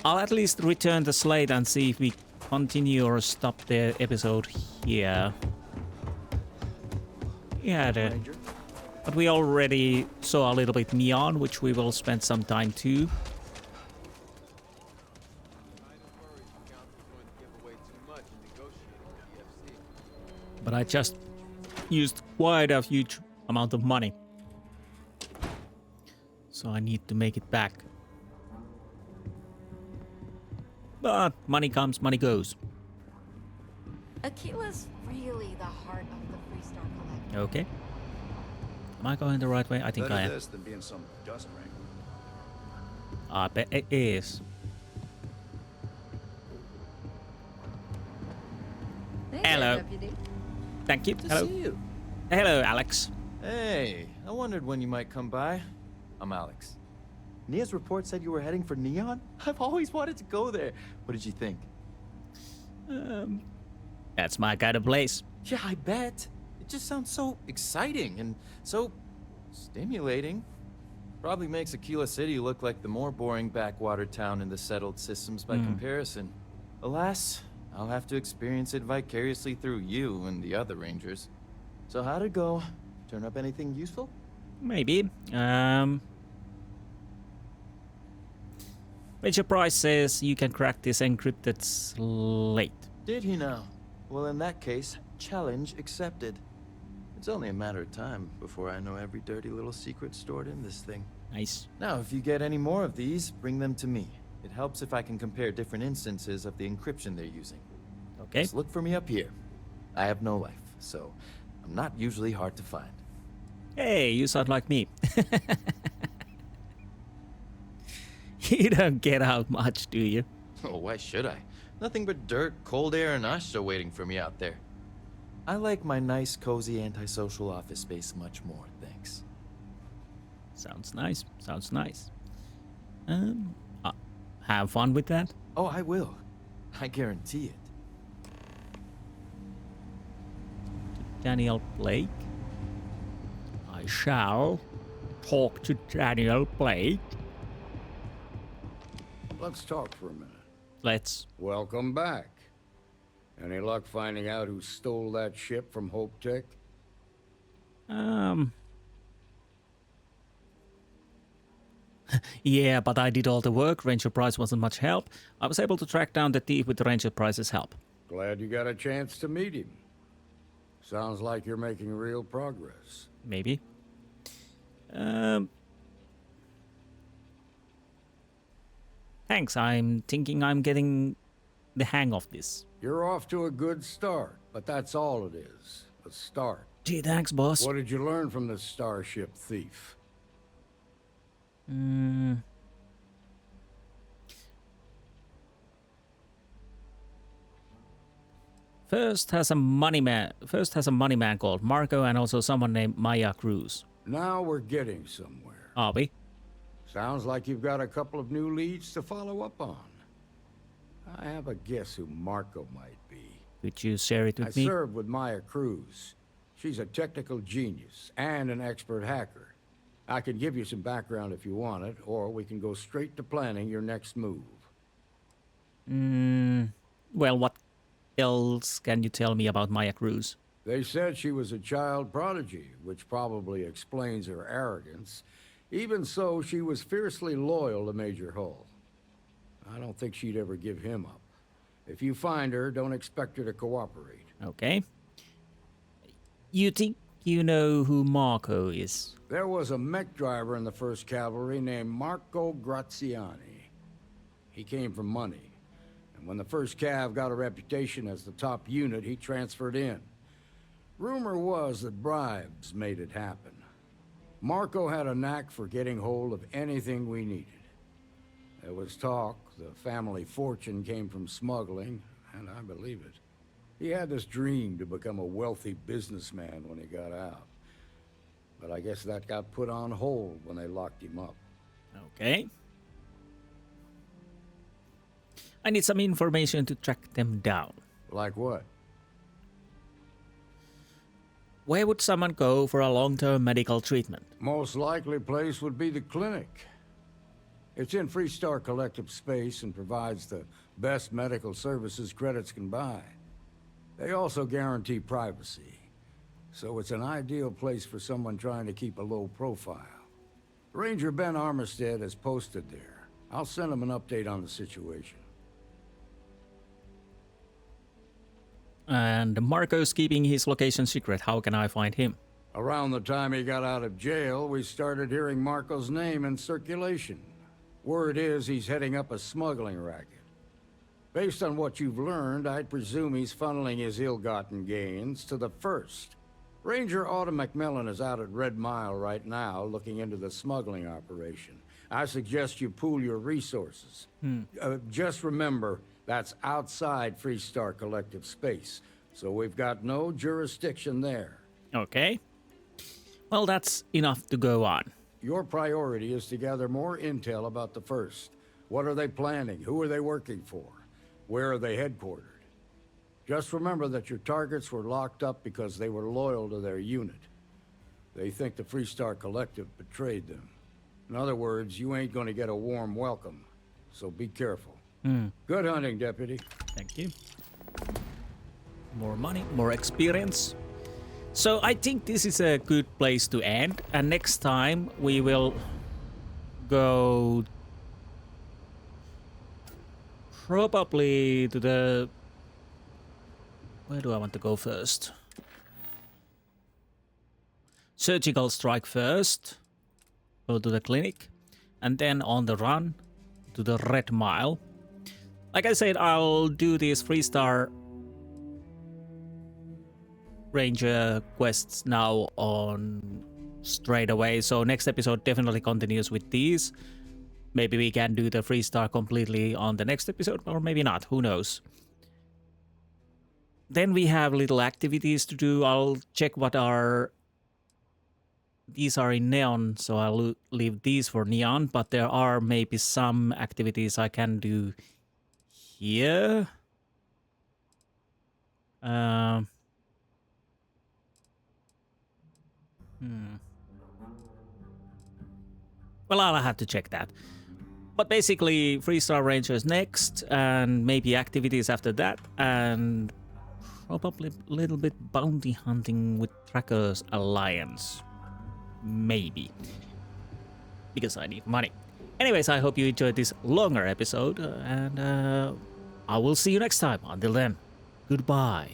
I'll at least return the slate and see if we continue or stop the episode here. Yeah, but we already saw a little bit Neon, which we will spend some time too. But I just used quite a huge amount of money. So I need to make it back. But money comes, money goes. Aquila's really the heart of the Freestar Collective. Okay. Am I going the right way? I think Better I am. this than being some dust wrangler. I bet it is. Hey Hello. there, Deputy. Thank you. Good to Hello. see you. Hello, Alex. Hey, I wondered when you might come by. I'm Alex. Nia's report said you were heading for Neon? I've always wanted to go there. What did you think? That's my kind of place. Yeah, I bet. It just sounds so exciting and so stimulating. Probably makes Aquila City look like the more boring backwater town in the settled systems by comparison. Alas, I'll have to experience it vicariously through you and the other rangers. So how'd it go? Turn up anything useful? Maybe. Major Price says you can crack this encrypted slate. Did he now? Well, in that case, challenge accepted. It's only a matter of time before I know every dirty little secret stored in this thing. Nice. Now, if you get any more of these, bring them to me. It helps if I can compare different instances of the encryption they're using. Okay. Just look for me up here. I have no life, so I'm not usually hard to find. Hey, you sound like me. You don't get out much, do you? Oh, why should I? Nothing but dirt, cold air, and Ashta waiting for me out there. I like my nice, cozy, antisocial office space much more, thanks. Sounds nice. Sounds nice. Have fun with that. Oh, I will. I guarantee it. Daniel Blake. I shall talk to Daniel Blake. Let's talk for a minute. Let's. Welcome back. Any luck finding out who stole that ship from Hope Tech? Yeah, but I did all the work. Ranger Price wasn't much help. I was able to track down the thief with the Ranger Price's help. Glad you got a chance to meet him. Sounds like you're making real progress. Maybe. Thanks, I'm thinking I'm getting the hang of this. You're off to a good start, but that's all it is. A start. Gee, thanks, boss. What did you learn from the starship thief? First has a money man called Marco, and also someone named Maya Cruz. Now we're getting somewhere. Are we? Sounds like you've got a couple of new leads to follow up on. I have a guess who Marco might be. Could you share it with me? I served with Maya Cruz. She's a technical genius and an expert hacker. I can give you some background if you want it, or we can go straight to planning your next move. Well, what else can you tell me about Maya Cruz? They said she was a child prodigy, which probably explains her arrogance. Even so, she was fiercely loyal to Major Hull. I don't think she'd ever give him up. If you find her, don't expect her to cooperate. Okay. You think you know who Marco is? There was a mech driver in the 1st Cavalry named Marco Graziani. He came from money. And when the first Cav got a reputation as the top unit, he transferred in. Rumor was that bribes made it happen. Marco had a knack for getting hold of anything we needed. There was talk the family fortune came from smuggling, and I believe it. He had this dream to become a wealthy businessman when he got out. But I guess that got put on hold when they locked him up. Okay. I need some information to track them down. Like what? Where would someone go for a long-term medical treatment? Most likely place would be the clinic. It's in Freestar Collective space and provides the best medical services credits can buy. They also guarantee privacy, so it's an ideal place for someone trying to keep a low profile. Ranger Ben Armistead is posted there. I'll send him an update on the situation. And Marco's keeping his location secret. How can I find him? Around the time he got out of jail, we started hearing Marco's name in circulation. Word is he's heading up a smuggling racket. Based on what you've learned, I'd presume he's funneling his ill-gotten gains to the First. Ranger Autumn McMillan is out at Red Mile right now, looking into the smuggling operation. I suggest you pool your resources. Just remember, that's outside Freestar Collective space, so we've got no jurisdiction there. Okay. Well, that's enough to go on. Your priority is to gather more intel about the First. What are they planning? Who are they working for? Where are they headquartered? Just remember that your targets were locked up because they were loyal to their unit. They think the Freestar Collective betrayed them. In other words, you ain't gonna get a warm welcome, so be careful. Good hunting, Deputy. Thank you. More money, more experience. So I think this is a good place to end, and next time we will go probably to the... Where do I want to go first? Surgical strike first. Go to the clinic, and then on the run to the Red Mile. Like I said, I'll do these Freestar Ranger quests now on straight away. So next episode definitely continues with these. Maybe we can do the Freestar completely on the next episode, or maybe not. Who knows? Then we have little activities to do. I'll check what are... These are in Neon, so I'll leave these for Neon, but there are maybe some activities I can do here. Well, I'll have to check that. But basically, Freestar Rangers next, and maybe activities after that, and probably a little bit bounty hunting with Trackers Alliance. Maybe. Because I need money. Anyways, I hope you enjoyed this longer episode, and I will see you next time. Until then, goodbye.